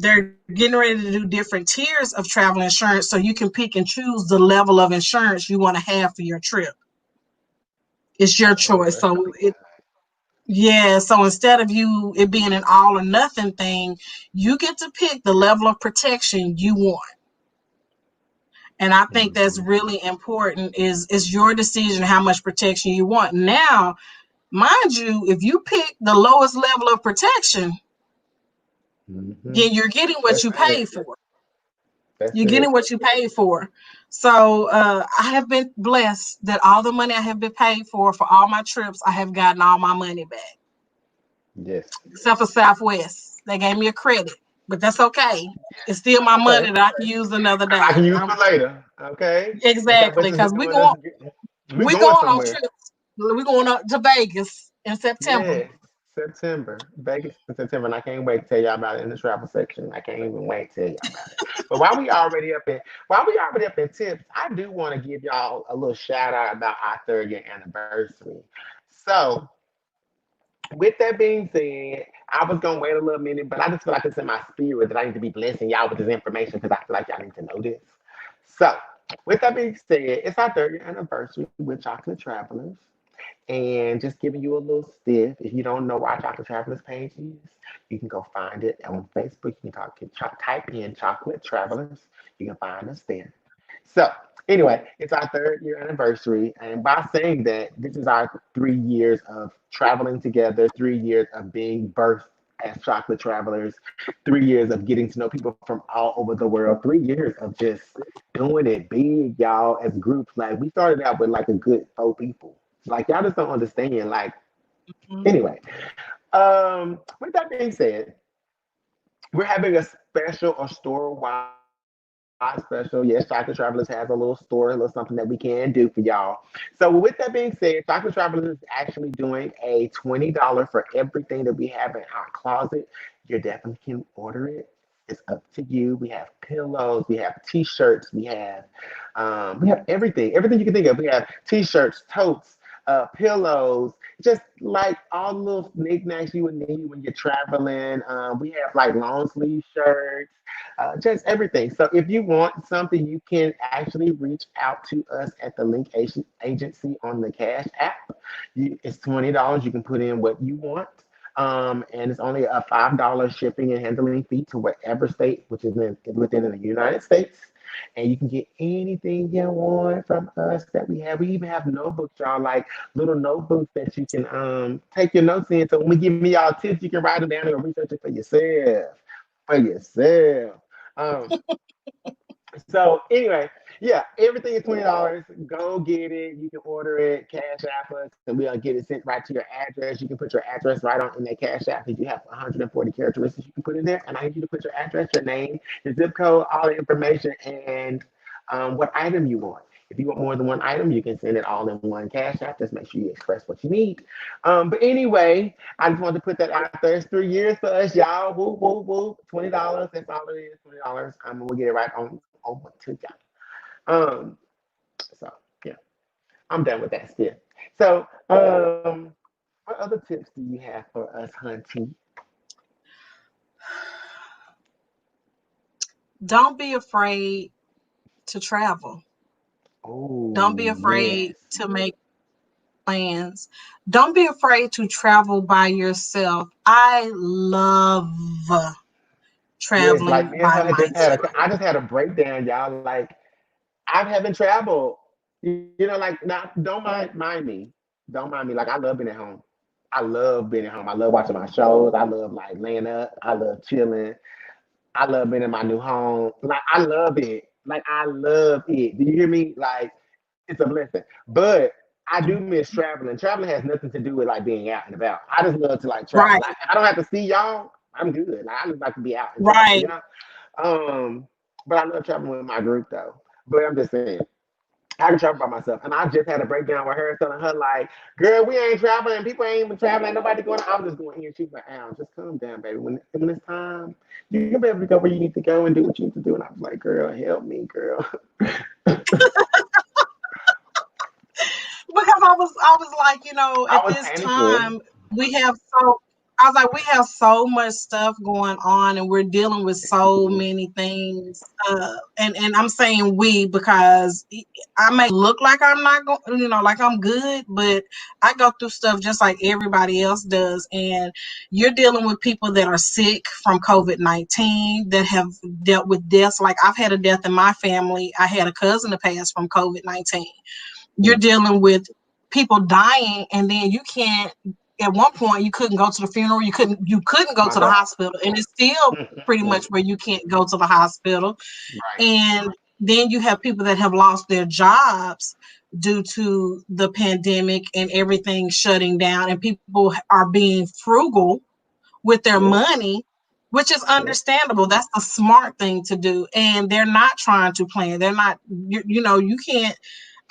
S1: They're getting ready to do different tiers of travel insurance, so you can pick and choose the level of insurance you want to have for your trip. It's your
S2: Oh,
S1: choice.
S2: that's gonna
S1: So
S2: be good.
S1: yeah, so instead of it being an all or nothing thing, you get to pick the level of protection you want. And I think that's
S2: Mm-hmm.
S1: really important. Is your decision how much protection you want. Now, mind you, if you pick the lowest level of protection,
S2: Mm-hmm.
S1: then you're getting what
S2: That's
S1: you
S2: it.
S1: paid for.
S2: That's
S1: You're getting
S2: it.
S1: what you paid for. So I have been blessed that all the money I have been paid for all my trips, I have gotten all my money back,
S2: Yes.
S1: except for Southwest. They gave me a credit, but that's okay. It's still
S2: That's
S1: my money
S2: okay.
S1: that I can use another
S2: I
S1: day.
S2: can use for later. Okay. What
S1: Exactly,
S2: Southwest is
S1: because
S2: doing us. We
S1: we
S2: going
S1: going on
S2: somewhere.
S1: trips. We're going up to Vegas in September.
S2: Yes. September, Vegas in September, and I can't wait to tell y'all about it in the travel section. I can't even wait to tell y'all about it. But while we already up in tips, I do want to give y'all a little shout out about our 3rd year anniversary. So, with that being said, I was gonna wait a little minute, but I just feel like it's in my spirit that I need to be blessing y'all with this information because I feel like y'all need to know this. So, with that being said, it's our 3rd year anniversary with Chocolate Travelers. And just giving you a little stiff. If you don't know where our Chocolate Travelers page is, you can go find it on Facebook. You can type in Chocolate Travelers. You can find us there. So, anyway, it's our 3rd year anniversary. And by saying that, this is our 3 years of traveling together, 3 years of being birthed as Chocolate Travelers, 3 years of getting to know people from all over the world, 3 years of just doing it big, y'all, as groups. Like, we started out with like a good 4 people. Like, y'all just don't understand. Like,
S1: Mhm.
S2: anyway, with that being said, we're having a special, a store-wide special. Yes, Chocolate Travelers has a little store, a little something that we can do for y'all. So with that being said, Chocolate Travelers is actually doing a $20 for everything that we have in our closet. You definitely can order it. It's up to you. We have pillows, we have t-shirts, we have everything you can think of. We have t-shirts, totes, pillows, just like all the little knickknacks you would need when you're traveling. We have like long sleeve shirts, just everything. So if you want something, you can actually reach out to us at the Link Agency on the Cash App. It's $20. You can put in what you want. And it's only a $5 shipping and handling fee to whatever state, which is within the United States. And you can get anything you want from us that we have. We even have notebooks, y'all, like little notebooks that you can take your notes in. So when we give me y'all tips, you can write them down and research it for yourself. For yourself. Um, so anyway, yeah, everything is $20. Go get it. You can order it, cash app us, and we'll get it sent right to your address. You can put your address right on in that cash app because you have 140 characteristics you can put in there. And I need you to put your address, your name, your zip code, all the information, and what item you want. If you want more than one item, you can send it all in one cash app. Just make sure you express what you need. But anyway, I just wanted to put that out there. It's 3 years for us, y'all. Woo, woo, woo. $20. That's all it is. $20. And we'll get it right on over to y'all. So yeah, I'm done with that still. So what other tips do you have for us, Hunty?
S1: Don't be afraid to travel. Don't be
S2: Oh
S1: afraid
S2: yes,
S1: to make plans. Don't be afraid to travel by yourself. I love
S2: yes. Like
S1: traveling
S2: me and
S1: by
S2: her had just had
S1: myself.
S2: a, I just had a breakdown, y'all. Like I haven't traveled. Like not don't mind me. Don't mind me. Like I love being at home. I love being at home. I love watching my shows. I love like laying up. I love chilling. I love being in my new home. Like I love it. Like I love it. Do you hear me? Like it's a blessing. But I do miss traveling. Traveling has nothing to do with like being out and about. I just love to like travel. Like
S1: Right,
S2: if I don't have to see y'all, I'm good. Like I just like to be out and travel,
S1: right.
S2: Um, but I love traveling with my group though. But I'm just saying, I can travel by myself. And I just had a breakdown with her telling her like, girl, we ain't traveling, people ain't even traveling, ain't nobody going. I'm just going here. She's like, Al, just calm down, baby. When it's time, you'll be able to go where you need to go and do what you need to do. And I was like, girl, help me, girl.
S1: Because I was like,
S2: I
S1: at
S2: was
S1: this
S2: panicking.
S1: time we have so I was like, we have so much stuff going on and we're dealing with so many things. And I'm saying we because I may look like I'm not going, like I'm good, but I go through stuff just like everybody else does. And you're dealing with people that are sick from COVID-19 that have dealt with deaths. Like I've had a death in my family. I had a cousin that passed from COVID-19. You're dealing with people dying and then you can't, at one point you couldn't go to the funeral, you couldn't go
S2: My
S1: to the
S2: God.
S1: hospital, and it's still pretty much where you can't go to the hospital.
S2: Right.
S1: And then you have people that have lost their jobs due to the pandemic and everything shutting down, and people are being frugal with their
S2: Yep.
S1: money, which is
S2: Yep.
S1: understandable. That's the smart thing to do. And they're not trying to plan. They're not, you can't,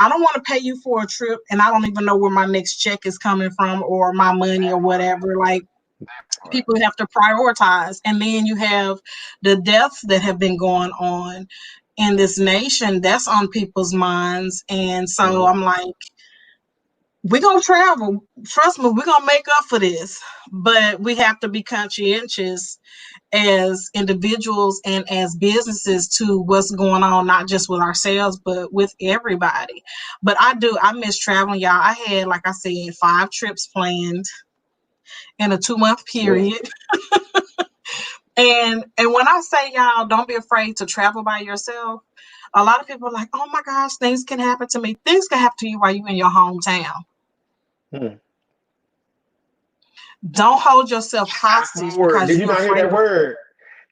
S1: I don't want to pay you for a trip and I don't even know where my next check is coming from or my money or
S2: That part.
S1: whatever. Like, People have to prioritize. And then you have the deaths that have been going on in this nation. That's on people's minds. And so I'm like, we're going to travel. Trust me, we're going to make up for this. But we have to be conscientious as individuals and as businesses to what's going on, not just with ourselves, but with everybody. But I miss traveling, y'all. I had, like I said, 5 trips planned in a 2-month period. And when I say, y'all, don't be afraid to travel by yourself, a lot of people are like, oh my gosh, things can happen to me. Things can happen to you while you're in your hometown. Don't hold yourself hostage because
S2: Did you
S1: you're
S2: not hear
S1: afraid
S2: that word?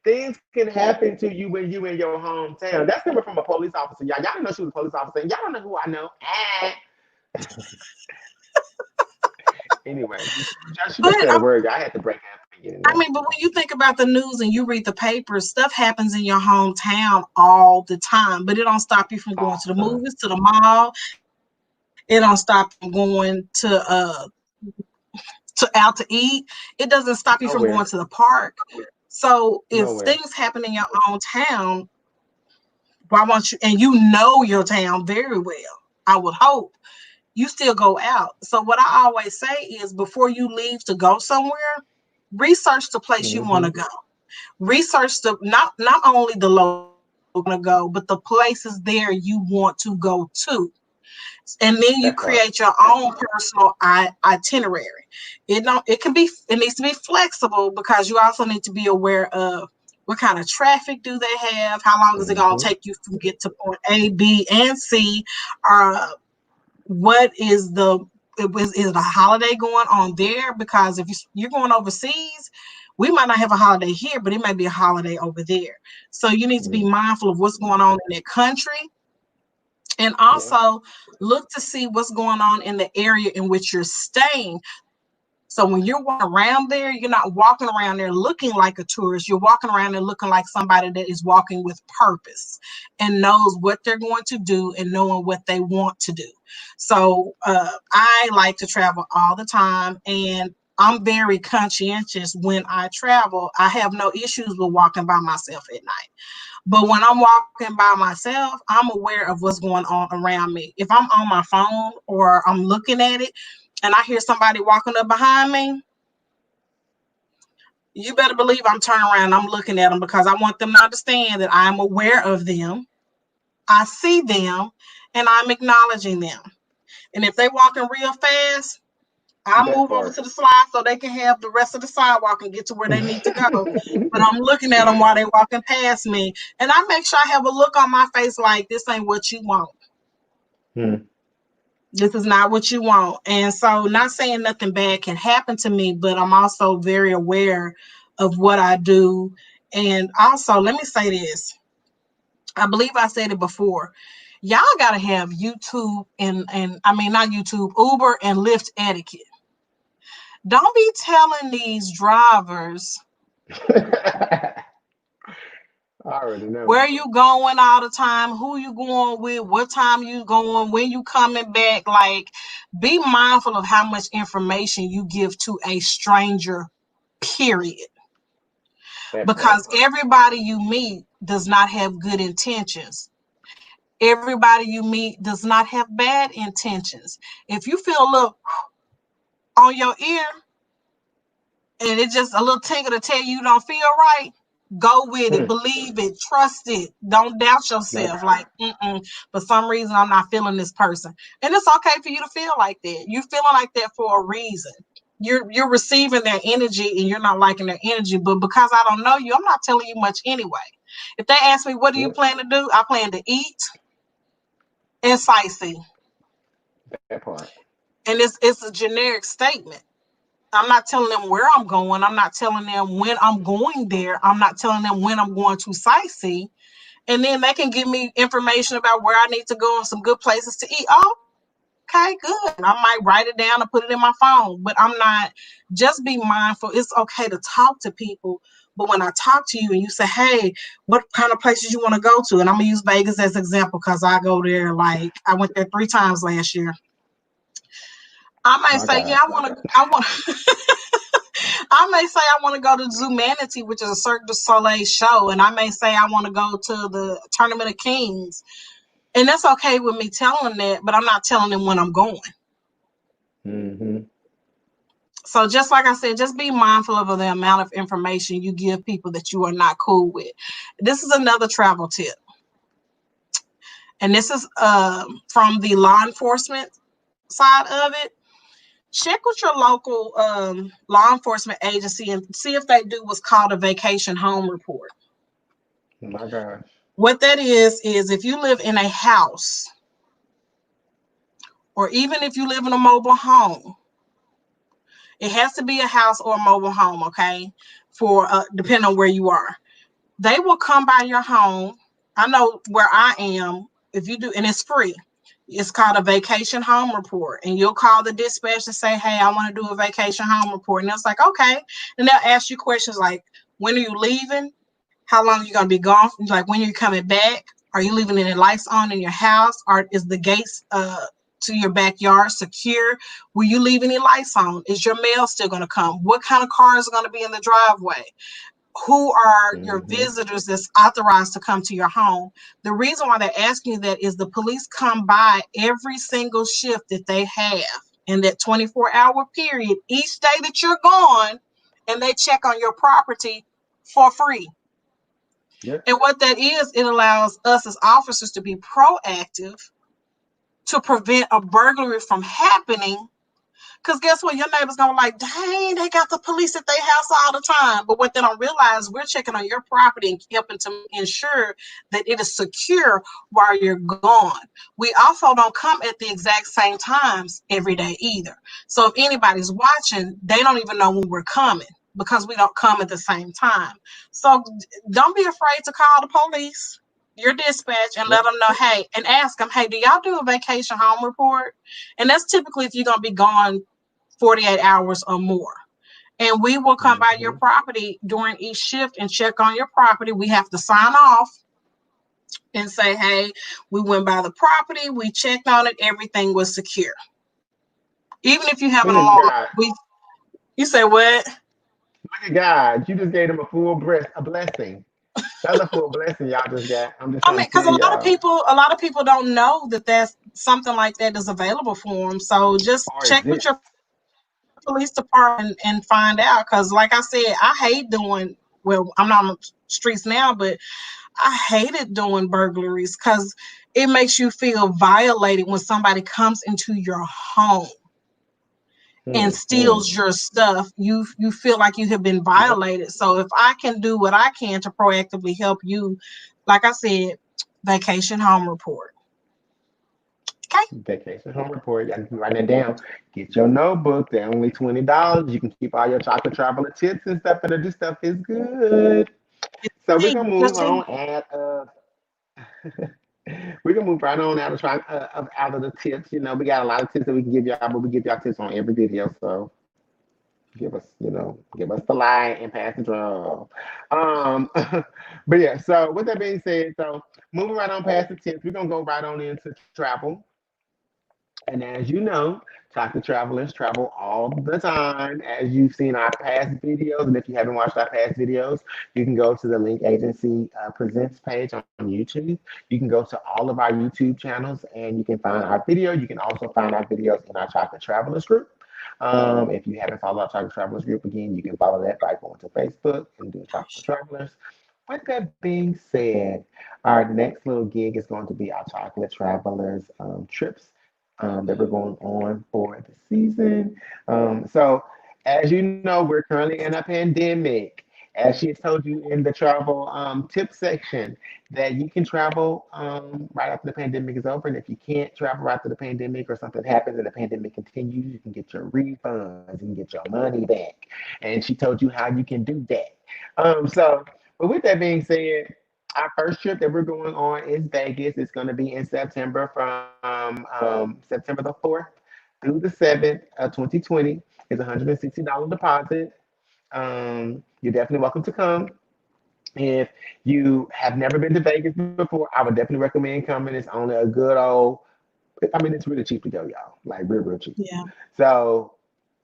S2: Things can happen to you when you in your hometown. That's coming from a police officer. Y'all don't know she was a police officer. Y'all don't know who I know. Anyway, she just said a word. I had to break that.
S1: I mean, but when you think about the news and you read the papers, stuff happens in your hometown all the time. But it don't stop you from going to the movies, to the mall. It don't stop you from going to out to eat. It doesn't stop you from going to the park. So if things happen in your own town, why won't you? And you know your town very well. I would hope you still go out. So what I always say is, before you leave to go somewhere, research the place you want to go. Research the not only the location you want to go, but the places there you want to go to. And then you create your own personal itinerary. It needs to be flexible, because you also need to be aware of what kind of traffic do they have, how long is it going to take you to get to point A, B, and C, what is is it a holiday going on there? Because if you're going overseas, we might not have a holiday here, but it might be a holiday over there. So you need to be mindful of what's going on in that country. And also look to see what's going on in the area in which you're staying. So when you're walking around there, you're not walking around there looking like a tourist. You're walking around there looking like somebody that is walking with purpose and knows what they're going to do and knowing what they want to do. So I like to travel all the time, and I'm very conscientious when I travel. I have no issues with walking by myself at night. But when I'm walking by myself, I'm aware of what's going on around me. If I'm on my phone or I'm looking at it and I hear somebody walking up behind me, you better believe I'm turning around and I'm looking at them, because I want them to understand that I'm aware of them. I see them and I'm acknowledging them. And if they're walking real fast, I'll move over to the slide so they can have the rest of the sidewalk and get to where they need to go. But I'm looking at them while they're walking past me. And I make sure I have a look on my face like, this ain't what you want. This is not what you want. And so, not saying nothing bad can happen to me, but I'm also very aware of what I do. And also, let me say this. I believe I said it before. Y'all got to have YouTube and I mean, not YouTube, Uber and Lyft etiquette. Don't be telling these drivers
S2: I already know
S1: where you going all the time, who you going with, what time you going, when you coming back. Like, be mindful of how much information you give to a stranger, period. Because everybody you meet does not have good intentions. Everybody you meet does not have bad intentions. If you feel a little on your ear and it's just a little tingle to tell you don't feel right, go with it, believe it, trust it. Don't doubt yourself. Like, for some reason, I'm not feeling this person. And it's okay for you to feel like that. You're feeling like that for a reason. You're receiving their energy and you're not liking their energy. But because I don't know you, I'm not telling you much anyway. If they ask me, what do you plan to do? I plan to eat and sightsee.
S2: That part.
S1: And it's a generic statement. I'm not telling them where I'm going. I'm not telling them when I'm going there. I'm not telling them when I'm going to sightsee. And then they can give me information about where I need to go and some good places to eat. Oh, okay, good. I might write it down and put it in my phone. But I'm not, just be mindful. It's okay to talk to people. But when I talk to you and you say, hey, what kind of places you want to go to? And I'm going to use Vegas as an example because I go there, like, I went there 3 times last year. I might say, yeah, I want I may say I want to go to Zoomanity, which is a Cirque du Soleil show, and I may say I want to go to the Tournament of Kings, and that's okay with me telling that, but I'm not telling them when I'm going.
S2: Mm-hmm.
S1: So just like I said, just be mindful of the amount of information you give people that you are not cool with. This is another travel tip, and this is from the law enforcement side of it. Check with your local law enforcement agency and see if they do what's called a vacation home report.
S2: Oh my gosh.
S1: What that is if you live in a house, or even if you live in a mobile home, it has to be a house or a mobile home, okay? For depending on where you are, they will come by your home. I know where I am. If you do, and it's free. It's called a vacation home report, and you'll call the dispatch and say, "Hey, I want to do a vacation home report," and it's like, "Okay," and they'll ask you questions like, "When are you leaving? How long are you gonna be gone? Like, when are you coming back? Are you leaving any lights on in your house? Or is the gates to your backyard secure? Will you leave any lights on? Is your mail still gonna come? What kind of cars are gonna be in the driveway? Who are your
S2: Mm-hmm.
S1: visitors that's authorized to come to your home?" The reason why they're asking you that is the police come by every single shift that they have in that 24-hour period, each day that you're gone, and they check on your property for free.
S2: Yep.
S1: And what that is, it allows us as officers to be proactive to prevent a burglary from happening. Because guess what? Your neighbor's going to like, dang, they got the police at their house all the time. But what they don't realize, we're checking on your property and helping to ensure that it is secure while you're gone. We also don't come at the exact same times every day either. So if anybody's watching, they don't even know when we're coming because we don't come at the same time. So don't be afraid to call the police, your dispatch, and let
S2: Yep.
S1: them know, hey, and ask them, hey, do y'all do a vacation home report? And that's typically if you're going to be gone 48 hours or more. And we will come by your
S2: Mm-hmm.
S1: property during each shift and check on your property. We have to sign off and say, hey, we went by the property, we checked on it, everything was secure. Even if you have an
S2: Look at
S1: alarm,
S2: God.
S1: you say what?
S2: Look at God. You just gave them a full breath, a blessing. That's a full blessing y'all just got. I'm just
S1: I
S2: trying
S1: mean,
S2: to
S1: because
S2: tell y'all.
S1: a lot of people don't know that that's something like that is available for them. So just
S2: Or
S1: check with
S2: exist.
S1: your police department and find out. Because, like I said, I hate doing. Well, I'm not on the streets now, but I hated doing burglaries because it makes you feel violated when somebody comes into your home and
S2: Mm-hmm.
S1: steals your stuff. You feel like you have been
S2: Yep.
S1: violated. So if I can do what I can to proactively help you, like I said, vacation home report. Okay.
S2: Vacation home report. Y'all can write that down. Get your notebook. They're only $20. You can keep all your chocolate traveler tips and stuff, and this stuff is good. So we're gonna move
S1: Just
S2: on and we can move right on out of out of the tips. You know, we got a lot of tips that we can give y'all, but we give y'all tips on every video. So give us the light and pass the drum. Um, but yeah. So with that being said, so moving right on past the tips, we're gonna go right on into travel. And as you know, chocolate travelers travel all the time. As you've seen our past videos, and if you haven't watched our past videos, you can go to the Link Agency Presents page on YouTube. You can go to all of our YouTube channels and you can find our video. You can also find our videos in our Chocolate Travelers group. If you haven't followed our Chocolate Travelers group again, you can follow that by going to Facebook and doing Chocolate Travelers. With that being said, our next little gig is going to be our Chocolate Travelers trips that we're going on for the season. So, as you know, we're currently in a pandemic. As she has told you in the travel tip section, that you can travel right after the pandemic is over. And if you can't travel after the pandemic or something happens and the pandemic continues, you can get your refunds, you can get your money back. And she told you how you can do that. But with that being said, our first trip that we're going on is Vegas. It's going to be in September from September the 4th through the 7th of 2020. It's $160 deposit. You're definitely welcome to come. If you have never been to Vegas before, I would definitely recommend coming. It's only a good old, I mean, it's really cheap to go, y'all. Like, real, real cheap.
S1: yeah.
S2: So,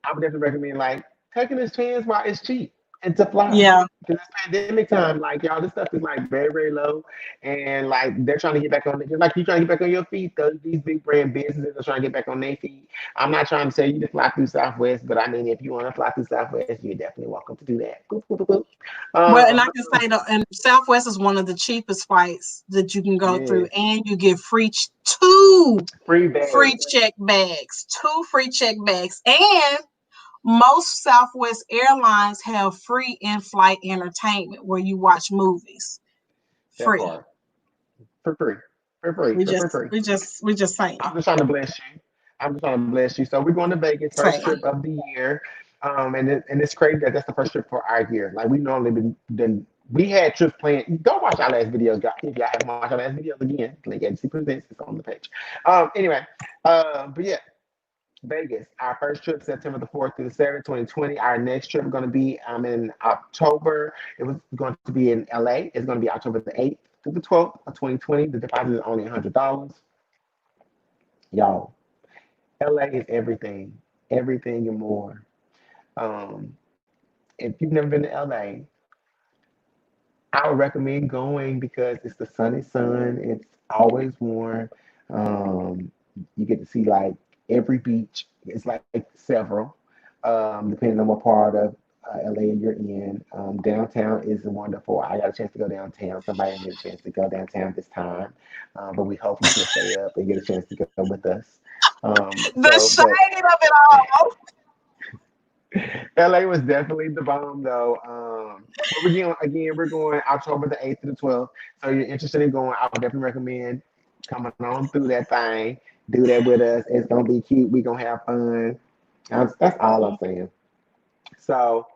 S2: I would definitely recommend, like, taking this chance while it's cheap and to fly.
S1: Yeah.
S2: Because it's pandemic time, like y'all, this stuff is like very, very low, and like they're trying to get back on. Just like you trying to get back on your feet. These big brand businesses are trying to get back on their feet. I'm not trying to tell you to fly through Southwest, but I mean, if you want to fly through Southwest, you're definitely welcome to do that. Boop, boop, boop, boop.
S1: Well, and I can say that, and Southwest is one of the cheapest flights that you can go through,
S2: Yes,
S1: and you get two
S2: free
S1: free
S2: bag.
S1: check bags, and most Southwest airlines have free in-flight entertainment where you watch movies
S2: That
S1: free.
S2: part for free, for free,
S1: We
S2: for
S1: just,
S2: free.
S1: we just saying,
S2: I'm just trying to bless you. I'm just trying to bless you. So we're going to Vegas, first
S1: saying.
S2: trip of the year. And it's crazy that that's the first trip for our year. Like we normally been we had trips planned. Go watch our last videos, guys. If y'all haven't watched our last videos again, Link Agency Presents is on the page. Anyway, but yeah, Vegas. Our first trip, September the 4th through the 7th, 2020. Our next trip is going to be in October. It was going to be in LA. It's going to be October the 8th through the 12th of 2020. The deposit is only $100. Y'all, LA is everything, everything and more. Um, if you've never been to LA, I would recommend going because it's the sunny sun. It's always warm. Um, you get to see like every beach. It's like several, depending on what part of LA you're in. Downtown is wonderful. I got a chance to go downtown. Somebody didn't get a chance to go downtown this time, but we hope you can stay up and get a chance to go with us.
S1: The
S2: But
S1: shade of it all.
S2: LA was definitely the bomb though. But we're going October the 8th to the 12th. So you're interested in going, I would definitely recommend coming on through that thing. Do that with us. It's gonna be cute. We're gonna have fun. That's all I'm saying. So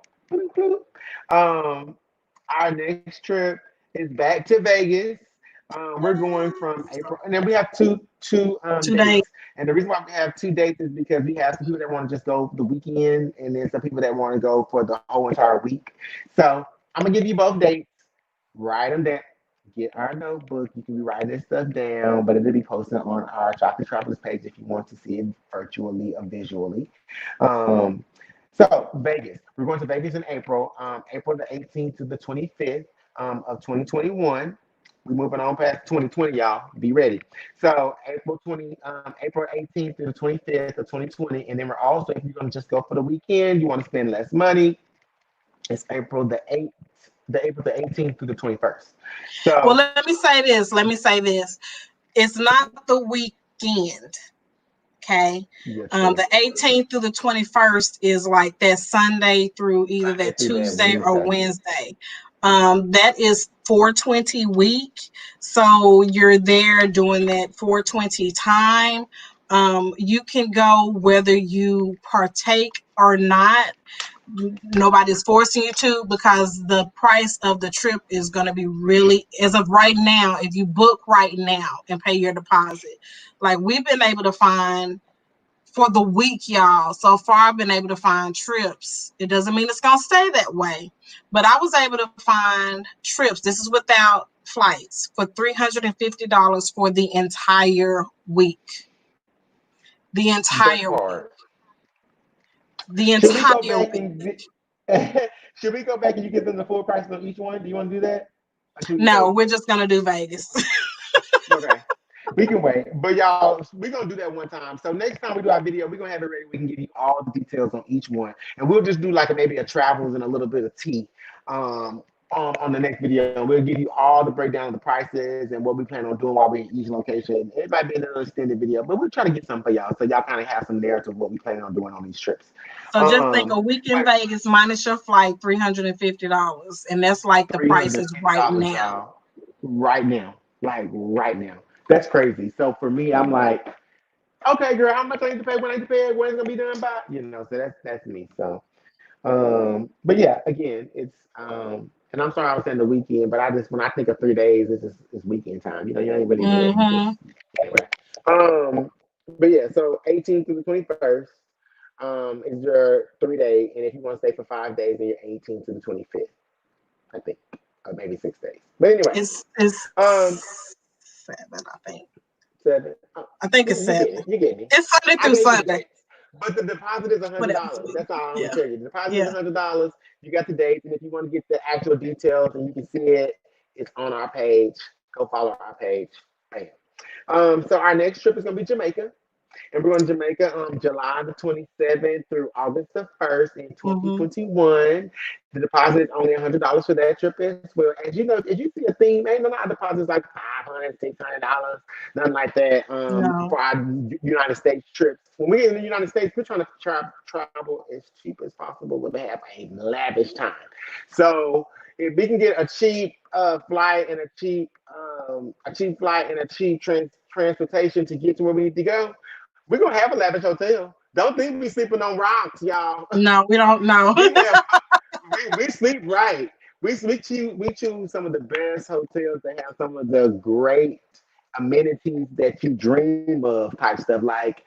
S2: um our next trip is back to Vegas. We're going from April, and then we have two
S1: Today.
S2: dates. And the reason why we have 2 dates is because we have some people that want to just go the weekend, and then some people that want to go for the whole entire week. So I'm gonna give you both dates. Write them down. Get our notebook. You can be writing this stuff down, but it'll be posted on our Chocolate Travelers page if you want to see it virtually or visually. Um, so Vegas, we're going to Vegas in April, April the 18th to the 25th of 2021. We're moving on past 2020, y'all. Be ready. So April 18th to the 25th of 2020, and then we're also, if you're going to just go for the weekend, you want to spend less money. It's April the 18th through the 21st.
S1: Well,
S2: So
S1: let me say this. Let me say this. It's not the weekend. Okay.
S2: yes, ma'am.
S1: The 18th through the 21st is like that Sunday through either
S2: Sunday
S1: that
S2: through that
S1: Tuesday or
S2: Wednesday.
S1: Wednesday. That is 420 week. So you're there doing that 420 time. You can go whether you partake or not. Nobody's forcing you to, because the price of the trip is going to be really, as of right now, if you book right now and pay your deposit, like we've been able to find for the week, y'all. So far, I've been able to find trips. It doesn't mean it's going to stay that way, but I was able to find trips. This is without flights for $350 for the entire week. The
S2: That
S1: entire week.
S2: part.
S1: The
S2: Should we go
S1: entire
S2: back
S1: week.
S2: and should we go back and you give them the full price on each one? Do you want to do that? Or should we
S1: No,
S2: wait?
S1: we're just going to do Vegas.
S2: Okay. We can wait. But y'all, we're gonna do that one time. So next time we do our video, we're gonna have it ready. We can give you all the details on each one. And we'll just do like maybe a travels and a little bit of tea on the next video. And we'll give you all the breakdown of the prices and what we plan on doing while we're in each location. It might be a little extended video, but we're trying to get something for y'all. So y'all kind of have some narrative of what we plan on doing on these trips.
S1: So just think a week in
S2: But
S1: Vegas minus your flight, $350. And that's like the prices right
S2: $350,
S1: now.
S2: y'all. Right now. Like right now. That's crazy. So for me, I'm like, okay, girl, how much I need to pay, when I need to pay it, when it's gonna be done by? So that's me. So but yeah, again, it's and I'm sorry I was saying the weekend, but I just when I think of 3 days, it's weekend time. You ain't really there. You just
S1: Mm-hmm.
S2: anyway. But yeah, so 18th through the 21st is your 3 day, and if you want to stay for 5 days, then you're 18th to the 25th, I think, or maybe 6 days. But anyway, um,
S1: It's 7, I think.
S2: 7.
S1: I think
S2: You,
S1: it's
S2: you
S1: 7.
S2: get it. You get me.
S1: It's Sunday
S2: I
S1: through
S2: gave you the
S1: Sunday.
S2: dates. But the deposit is
S1: Whatever.
S2: $100. That's all I'm gonna
S1: Yeah.
S2: tell you. The deposit is
S1: Yeah.
S2: $100. You got the dates, and if you want to get the actual details and you can see it, it's on our page. Go follow our page. Bam. So our next trip is gonna be Jamaica. And we're going to Jamaica July the 27th through August the 1st in
S1: Mm-hmm.
S2: 2021. The deposit is only $100 for that trip as well. As you know, if you see a theme, ain't a lot of deposits like $500, $600, nothing like that
S1: No.
S2: for our United States trips. When we're in the United States, we're trying to travel as cheap as possible but have a lavish time. So if we can get a cheap flight and a cheap transportation to get to where we need to go, we're gonna have a lavish hotel. Don't think we sleeping on rocks, y'all.
S1: No, we don't know.
S2: We have we sleep right. We choose some of the best hotels that have some of the great amenities that you dream of, type stuff like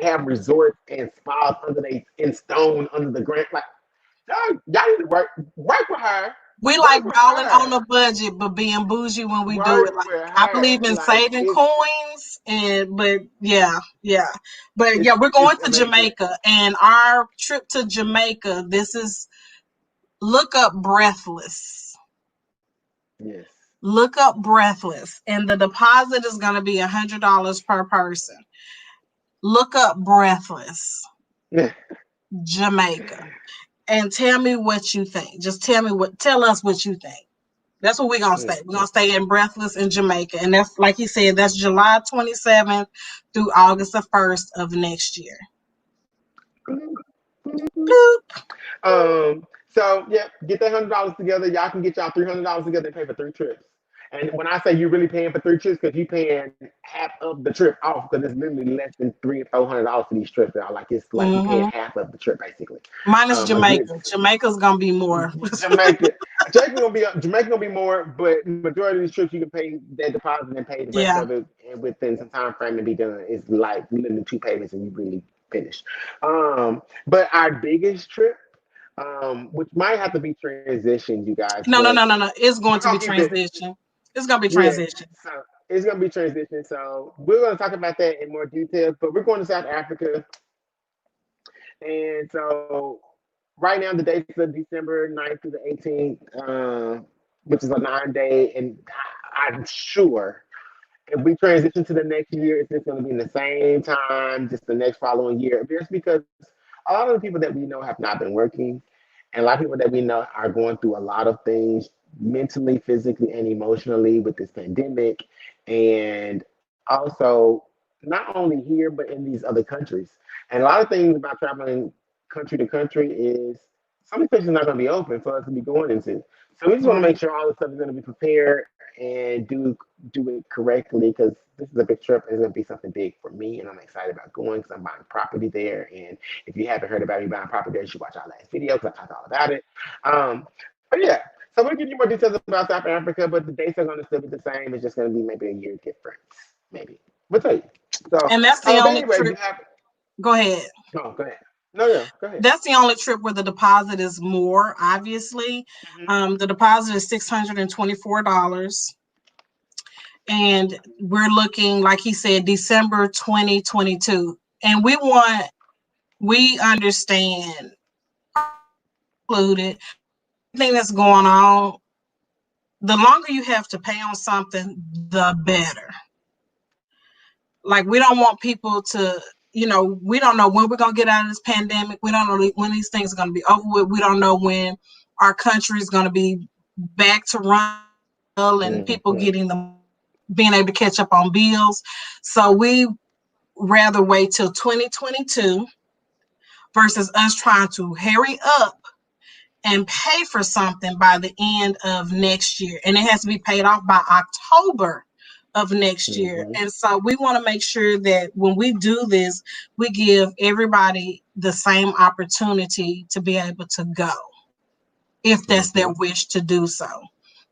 S2: have resorts and spas under they in stone under the ground. Like y'all need to work with her.
S1: We like
S2: Work with
S1: balling on
S2: her.
S1: a budget, but being bougie when we do it.
S2: Work
S1: Like
S2: with
S1: I
S2: her.
S1: believe in
S2: Like
S1: saving coins, but yeah, but yeah, we're
S2: it's
S1: going to
S2: amazing.
S1: Jamaica, and our trip to Jamaica. This is look up Breathless.
S2: Yes.
S1: Look up Breathless, and the deposit is going to be $100 per person. Look up Breathless, Jamaica, and tell me what you think. Just tell us what you think. That's where we're gonna stay. We're gonna stay in Breathless in Jamaica. And that's like he said, that's July 27th through August the 1st of next year. Bloop.
S2: So yeah, get that $100 together. Y'all can get y'all $300 together and pay for 3 trips. And when I say you're really paying for 3 trips, because you're paying half of the trip off, because it's literally less than $300 or $400 for these trips. Y'all. Like it's like you're paying
S1: Mm-hmm.
S2: half of the trip basically.
S1: Minus
S2: A good
S1: Jamaica. Jamaica's gonna be more.
S2: Jamaica. Jamaica gonna be more, but majority of these trips you can pay that deposit and pay the rest
S1: Yeah.
S2: of it and within some time frame and be done. It's like literally 2 payments and you really finish. But our biggest trip, which might have to be transitioned, you guys,
S1: No, no,
S2: but
S1: no, no, no. It's going
S2: we're
S1: to be
S2: gonna keep it.
S1: transition. It's gonna be
S2: Yeah,
S1: transition.
S2: so it's gonna be transition. So we're gonna talk about that in more details. But we're going to South Africa, and so right now the dates are December 9th through the 18th, which is a 9 day, and I'm sure if we transition to the next year, it's just going to be in the same time, just the next following year. Just because a lot of the people that we know have not been working, and a lot of people that we know are going through a lot of things mentally, physically, and emotionally with this pandemic, and also not only here but in these other countries. And a lot of things about traveling country to country is some of these places are not going to be open for us to be going into. So we just want to make
S1: Right.
S2: sure all the stuff is going to be prepared and do it correctly because this is a big trip. It's going to be something big for me, and I'm excited about going because I'm buying property there. And if you haven't heard about me buying property there, you should watch our last video because I talked all about it. But yeah, so we'll give you more details about South Africa, but the dates are going to still be the same. It's just going to be maybe a year difference, maybe. We'll tell you. So,
S1: And that's the
S2: but
S1: only
S2: anyway,
S1: trip. Go ahead.
S2: oh, go ahead. No, go ahead.
S1: That's the only trip where the deposit is more, obviously.
S2: Mm-hmm.
S1: The deposit is $624. And we're looking, like he said, December 2022. And we understand included everything that's going on. The longer you have to pay on something, the better. Like we don't want people to, we don't know when we're gonna get out of this pandemic. We don't know when these things are gonna be over with. We don't know when our country is gonna be back to run and people
S2: Mm-hmm.
S1: being able to catch up on bills. So we rather wait till 2022 versus us trying to hurry up and pay for something by the end of next year. And it has to be paid off by October of next year.
S2: Mm-hmm.
S1: And so we want to make sure that when we do this, we give everybody the same opportunity to be able to go if that's their wish to do so.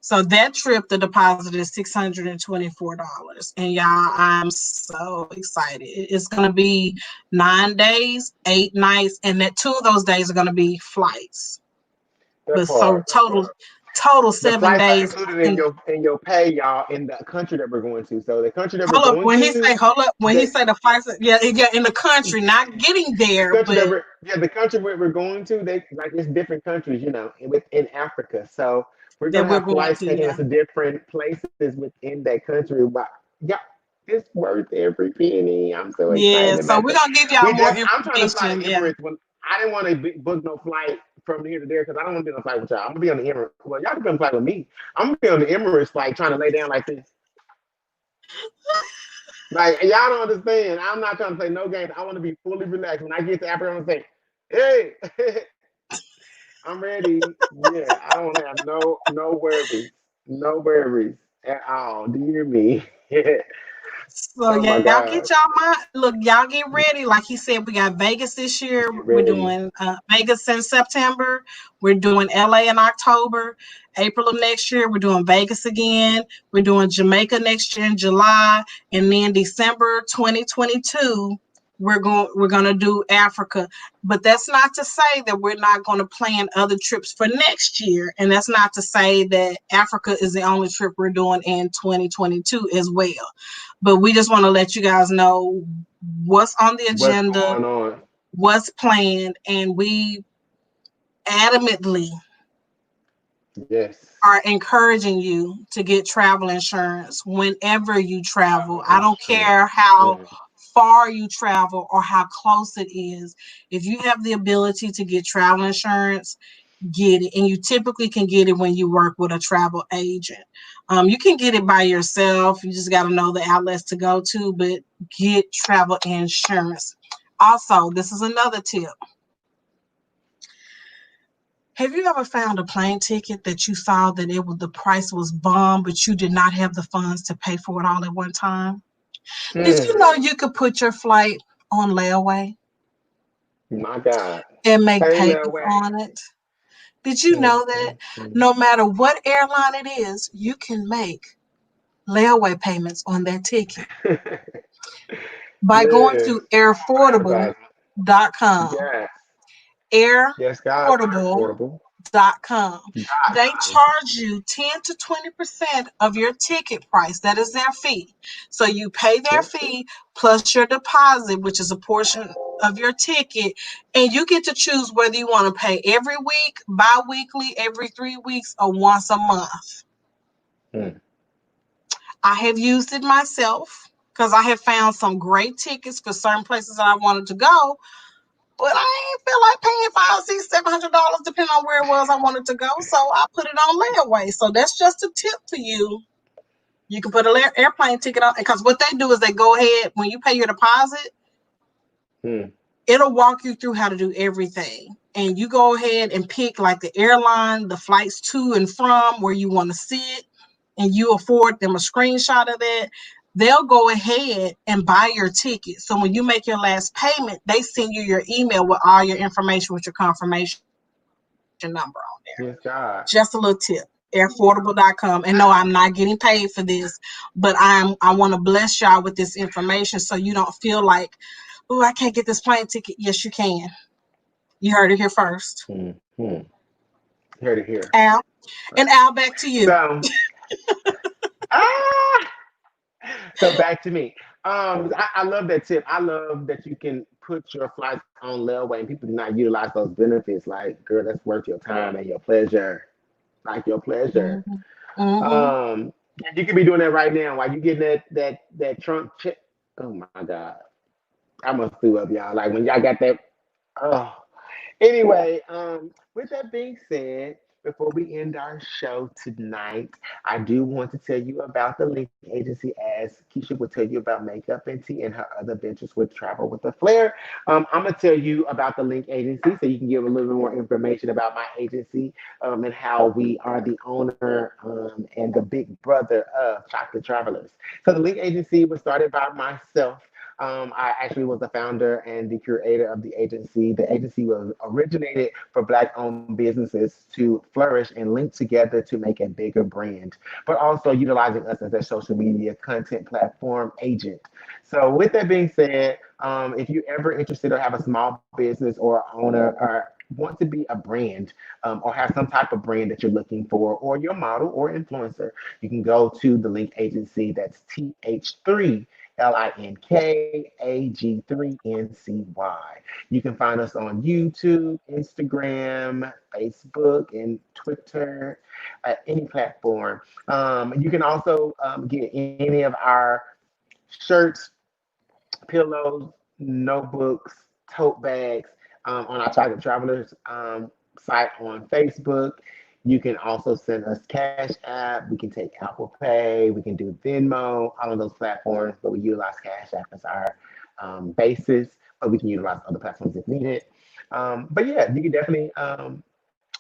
S1: So that trip, the deposit is $624. And y'all, I'm so excited. It's going to be 9 days, 8 nights, and that 2 of those days are going to be flights.
S2: That
S1: But so
S2: part.
S1: total total
S2: The
S1: 7
S2: flights are
S1: days.
S2: included in your pay, y'all, in the country that we're going to. So the country that we're
S1: Hold up.
S2: going to,
S1: Hold up. When he
S2: they
S1: say the flights, yeah, yeah, in the country, not getting
S2: the
S1: there,
S2: country that
S1: but
S2: we're yeah, the country where we're going to, they like it's different countries, within Africa. So we're
S1: that
S2: gonna
S1: we're
S2: have
S1: going
S2: flights
S1: to,
S2: taking
S1: yeah.
S2: us to different places within that country. But yeah, it's worth every penny. I'm so
S1: Yeah.
S2: excited
S1: So
S2: about
S1: we're
S2: that.
S1: gonna give y'all more
S2: I'm trying to fly
S1: information.
S2: to
S1: Yeah.
S2: Emirates when I didn't want to book no flight from here to there because I don't want to be on a flight with y'all. I'm gonna be on the Emirates. Well, y'all can be on a flight with me. I'm gonna be on the Emirates flight trying to lay down like this. Like y'all don't understand. I'm not trying to play no games. I want to be fully relaxed. When I get to Africa, I'm gonna say, "Hey, I'm ready." Yeah, I don't have no worries at all. Do you hear me?
S1: So
S2: Oh my
S1: y'all get
S2: God,
S1: y'all mind. Look, y'all get ready. Like he said, we got Vegas this year.
S2: get
S1: We're
S2: ready.
S1: doing Vegas in September. We're doing LA in October. April of next year, we're doing Vegas again. We're doing Jamaica next year in July, and then December 2022, we're going to do Africa. But that's not to say that we're not going to plan other trips for next year, and that's not to say that Africa is the only trip we're doing in 2022 as well. But we just want to let you guys know what's on the
S2: What's
S1: agenda,
S2: going on?
S1: what's planned, and we adamantly
S2: Yes.
S1: are encouraging you to get travel insurance whenever you travel.
S2: Travel
S1: I don't
S2: insurance.
S1: care how
S2: Mm.
S1: far you travel or how close it is. If you have the ability to get travel insurance, get it. And you typically can get it when you work with a travel agent. You can get it by yourself. You just got to know the outlets to go to, but get travel insurance. Also, this is another tip. Have you ever found a plane ticket that you saw that the price was bomb, but you did not have the funds to pay for it all at one time? Did you
S2: Mm.
S1: know you could put your flight on layaway
S2: My God.
S1: and make
S2: Pay
S1: payments
S2: that way.
S1: on it? Did you
S2: Mm,
S1: know that
S2: mm, mm.
S1: no matter what airline it is, you can make layaway payments on that ticket by going
S2: Yes.
S1: to
S2: Advertising.
S1: airfordable.com.
S2: Yes. Yes, God.
S1: Airfordable.com.
S2: Affordable.
S1: They
S2: .com.
S1: charge you 10 to 20% of your ticket price. That is their fee. So you pay their
S2: Yes.
S1: fee plus your deposit, which is a portion of your ticket, and you get to choose whether you want to pay every week, bi-weekly, every 3 weeks, or once a month.
S2: Mm.
S1: I have used it myself because I have found some great tickets for certain places that I wanted to go, but I ain't feel like paying $500, $600, depending on where it was I wanted to go. So I put it on layaway. So that's just a tip for you. You can put an airplane ticket on, because what they do is they go ahead when you pay your deposit,
S2: Mm.
S1: it'll walk you through how to do everything. And you go ahead and pick like the airline, the flights to and from where you want to sit, and you afford them a screenshot of that. They'll go ahead and buy your ticket. So when you make your last payment, they send you your email with all your information with your confirmation number on there.
S2: Yes, God.
S1: Just a little tip. Airfordable.com. And no, I'm not getting paid for this, but I want to bless y'all with this information so you don't feel like, oh, I can't get this plane ticket. Yes, you can. You heard it here first.
S2: Mm. Mm. Here to here.
S1: Al. And Al, back to you.
S2: So, ah, so back to me. I love that tip. I love that you can put your flights on layaway and people do not utilize those benefits. Like, girl, that's worth your time and your pleasure. Like your pleasure.
S1: Mm-hmm. Mm-hmm.
S2: Um, you could be doing that right now while you getting that trunk check. Oh my God, I must do up, y'all. Like when y'all got that. Oh, anyway, with that being said, before we end our show tonight, I do want to tell you about the Link Agency, as Keisha will tell you about Makeup and Tea and her other ventures with Travel with a Flair. I'm going to tell you about the Link Agency so you can give a little bit more information about my agency and how we are the owner and the big brother of Chocolate Travelers. So the Link Agency was started by myself. I actually was the founder and the curator of the agency. The agency was originated for Black-owned businesses to flourish and link together to make a bigger brand, but also utilizing us as a social media content platform agent. So, with that being said, if you're ever interested or have a small business or owner or want to be a brand or have some type of brand that you're looking for, or your model or influencer, you can go to the Link Agency. That's TH3 LINKAG3NCY. You can find us on YouTube, Instagram, Facebook, and Twitter, any platform. You can also get any of our shirts, pillows, notebooks, tote bags on our Chocolate Travelers site on Facebook. You can also send us Cash App. We can take Apple Pay. We can do Venmo, all of those platforms, but we utilize Cash App as our basis, but we can utilize other platforms if needed. But yeah, you can definitely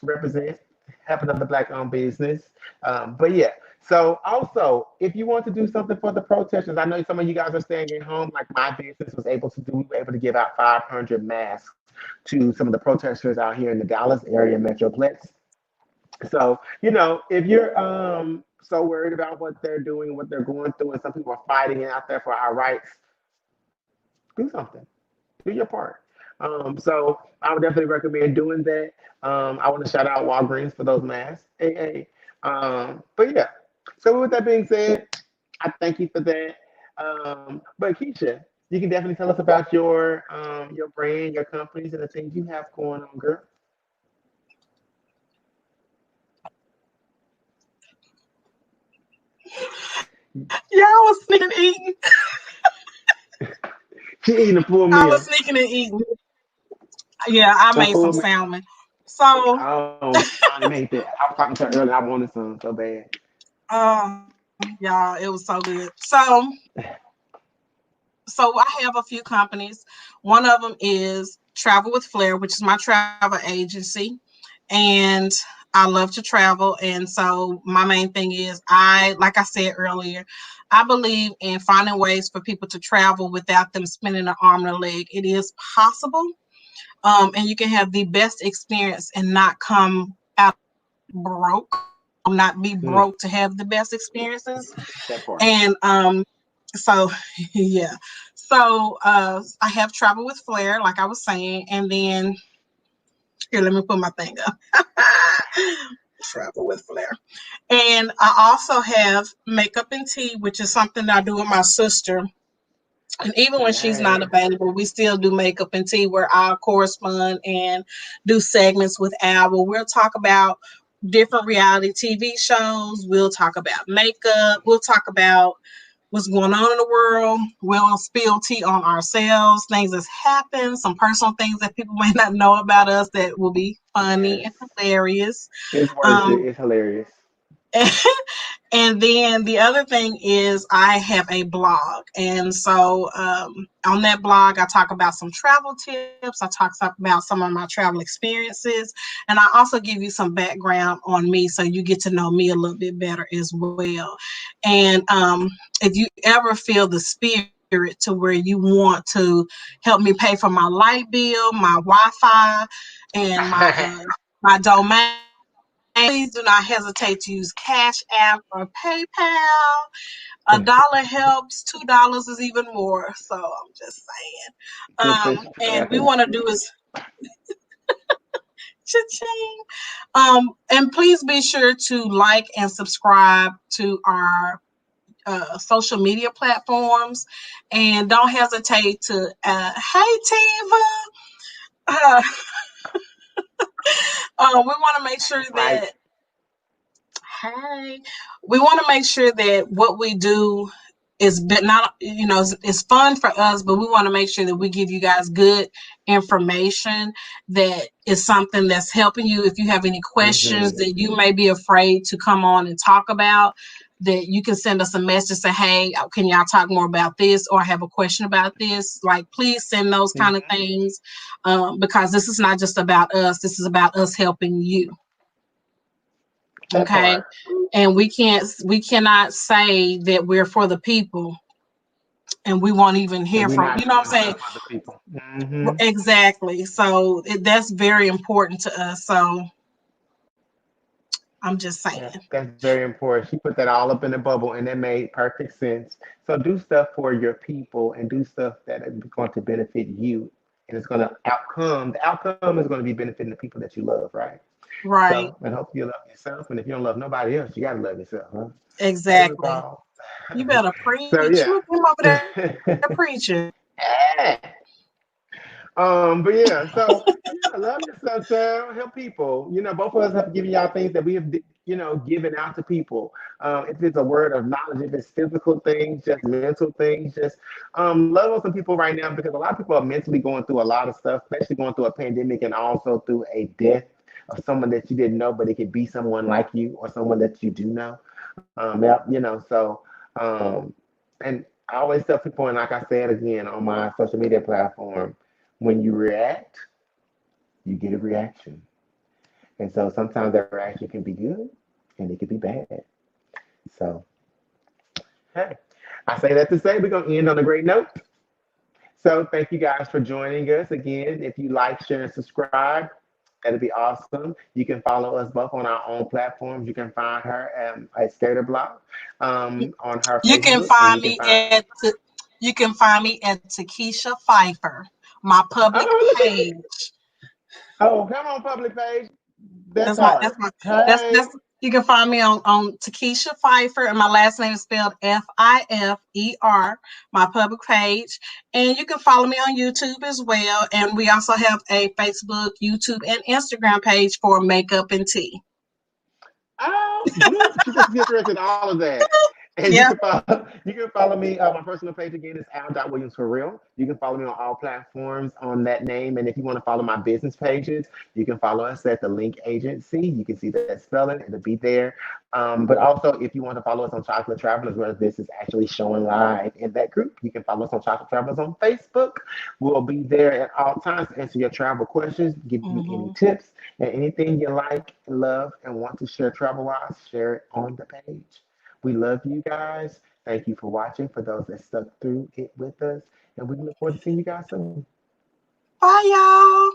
S2: represent, have another black owned business. But yeah, so also, if you want to do something for the protesters, I know some of you guys are staying at home, like my business was able to do, we were able to give out 500 masks to some of the protesters out here in the Dallas area metroplex. So, if you're so worried about what they're doing, what they're going through, and some people are fighting out there for our rights, do something, do your part. So I would definitely recommend doing that. I want to shout out Walgreens for those masks. Hey. But yeah. So with that being said, I thank you for that. But Keisha, you can definitely tell us about your brand, your companies, and the things you have going on, girl.
S1: Yeah, I was sneaking and eating.
S2: She eating a full
S1: I was
S2: meal.
S1: sneaking and eating. Yeah, I
S2: A
S1: made some
S2: full meal.
S1: salmon. So,
S2: Oh, I made that. I was talking to her earlier. I wanted some so bad.
S1: y'all, it was so good. So I have a few companies. One of them is Travel with Flair, which is my travel agency, and I love to travel. And so my main thing is, like I said earlier, I believe in finding ways for people to travel without them spending an arm and a leg. It is possible, and you can have the best experience and not come out broke, not be
S2: Mm,
S1: broke to have the best experiences.
S2: that part.
S1: And so yeah. So I have Travel with Flair, like I was saying, and then here, let me put my thing up. Travel with Flair. And I also have Makeup and Tea, which is something that I do with my sister. And even when she's not
S2: Nice.
S1: available, we still do Makeup and Tea where I'll correspond and do segments with Al. We'll talk about different reality TV shows. We'll talk about makeup. We'll talk about what's going on in the world. We'll spill tea on ourselves, things that's happened, some personal things that people may not know about us that will be funny
S2: Yes.
S1: and hilarious.
S2: It's worth it.
S1: Um,
S2: It's hilarious.
S1: and then the other thing is I have a blog. And so on that blog, I talk about some travel tips. I talk about some of my travel experiences. And I also give you some background on me so you get to know me a little bit better as well. And if you ever feel the spirit to where you want to help me pay for my light bill, my Wi-Fi, and my domain, please do not hesitate to use Cash App or PayPal. $1 helps, $2 is even more. So I'm just
S2: Just
S1: saying.
S2: for
S1: And we
S2: laughing.
S1: want to do is cha-ching. And please be sure to like and subscribe to our social media platforms. And don't hesitate to, hey, Tiva. Uh, we want to make sure
S2: Right.
S1: that Hey, we want to make sure that what we do is not, it's fun for us, but we want to make sure that we give you guys good information that is something that's helping you. If you have any questions
S2: Hmm.
S1: that you may be afraid to come on and talk about, that you can send us a message, say, hey, can y'all talk more about this? Or I have a question about this. Like, please send those kind of
S2: Hmm.
S1: things, because this is not just about us. This is about us helping you.
S2: That
S1: Okay.
S2: part.
S1: And we cannot say that we're for the people and we won't even
S2: And
S1: hear
S2: we're
S1: from,
S2: not
S1: you know what
S2: doing
S1: I'm saying?
S2: stuff for the people. Hmm.
S1: Exactly. So that's very important to us. So I'm just saying.
S2: Yeah, that's very important. She put that all up in a bubble, and that made perfect sense. So do stuff for your people and do stuff that is going to benefit you. and it's going to the outcome is going to be benefiting the people that you love, right?
S1: Right.
S2: So, and hope you love yourself. And if you don't love nobody else, you got to love yourself, huh? Hey,
S1: Exactly.
S2: RuPaul.
S1: You better
S2: So,
S1: preach.
S2: yeah.
S1: Look him over there preaching.
S2: But yeah, so yeah, love yourself, child. Help people. You know, both of us have given y'all things that we have, given out to people. If it's a word of knowledge, if it's physical things, just mental things, just love on some people right now because a lot of people are mentally going through a lot of stuff, especially going through a pandemic and also through a death of someone that you didn't know, but it could be someone like you or someone that you do know. Yeah, so um, and I always tell people, and like I said again on my social media platform, when you react, you get a reaction. And so sometimes that reaction can be good and it can be bad. So, hey, I say that to say we're going to end on a great note. So, thank you guys for joining us again. If you like, share, and subscribe, that'd be awesome. You can follow us both on our own platforms. You can find her at Skater Block on her
S1: You can
S2: Facebook, and you
S1: find
S2: can
S1: me
S2: find.
S1: at you can find me at Takesha Pfeiffer, my public
S2: Oh, look at you.
S1: page.
S2: Oh, come on, public page. That's
S1: That's my
S2: hard.
S1: that's my
S2: Hey.
S1: that's you can find me on Takesha Pfeiffer, and my last name is spelled Fifer, my public page. And you can follow me on YouTube as well. And we also have a Facebook, YouTube, and Instagram page for makeup and tea.
S2: Oh, bloop. She just interested in all of that. And
S1: Yeah.
S2: you can follow me. My personal page again is Al.Williams for real. You can follow me on all platforms on that name. And if you want to follow my business pages, you can follow us at the Link Agency. You can see that spelling, it'll be there. But also, if you want to follow us on Chocolate Travelers, where this is actually showing live in that group, you can follow us on Chocolate Travelers on Facebook. We'll be there at all times to answer your travel questions, give you any
S1: Hmm.
S2: tips, and anything you like, love, and want to share travel wise, share it on the page. We love you guys. Thank you for watching. For those that stuck through it with us, and we look forward to seeing you guys soon.
S1: Bye, y'all.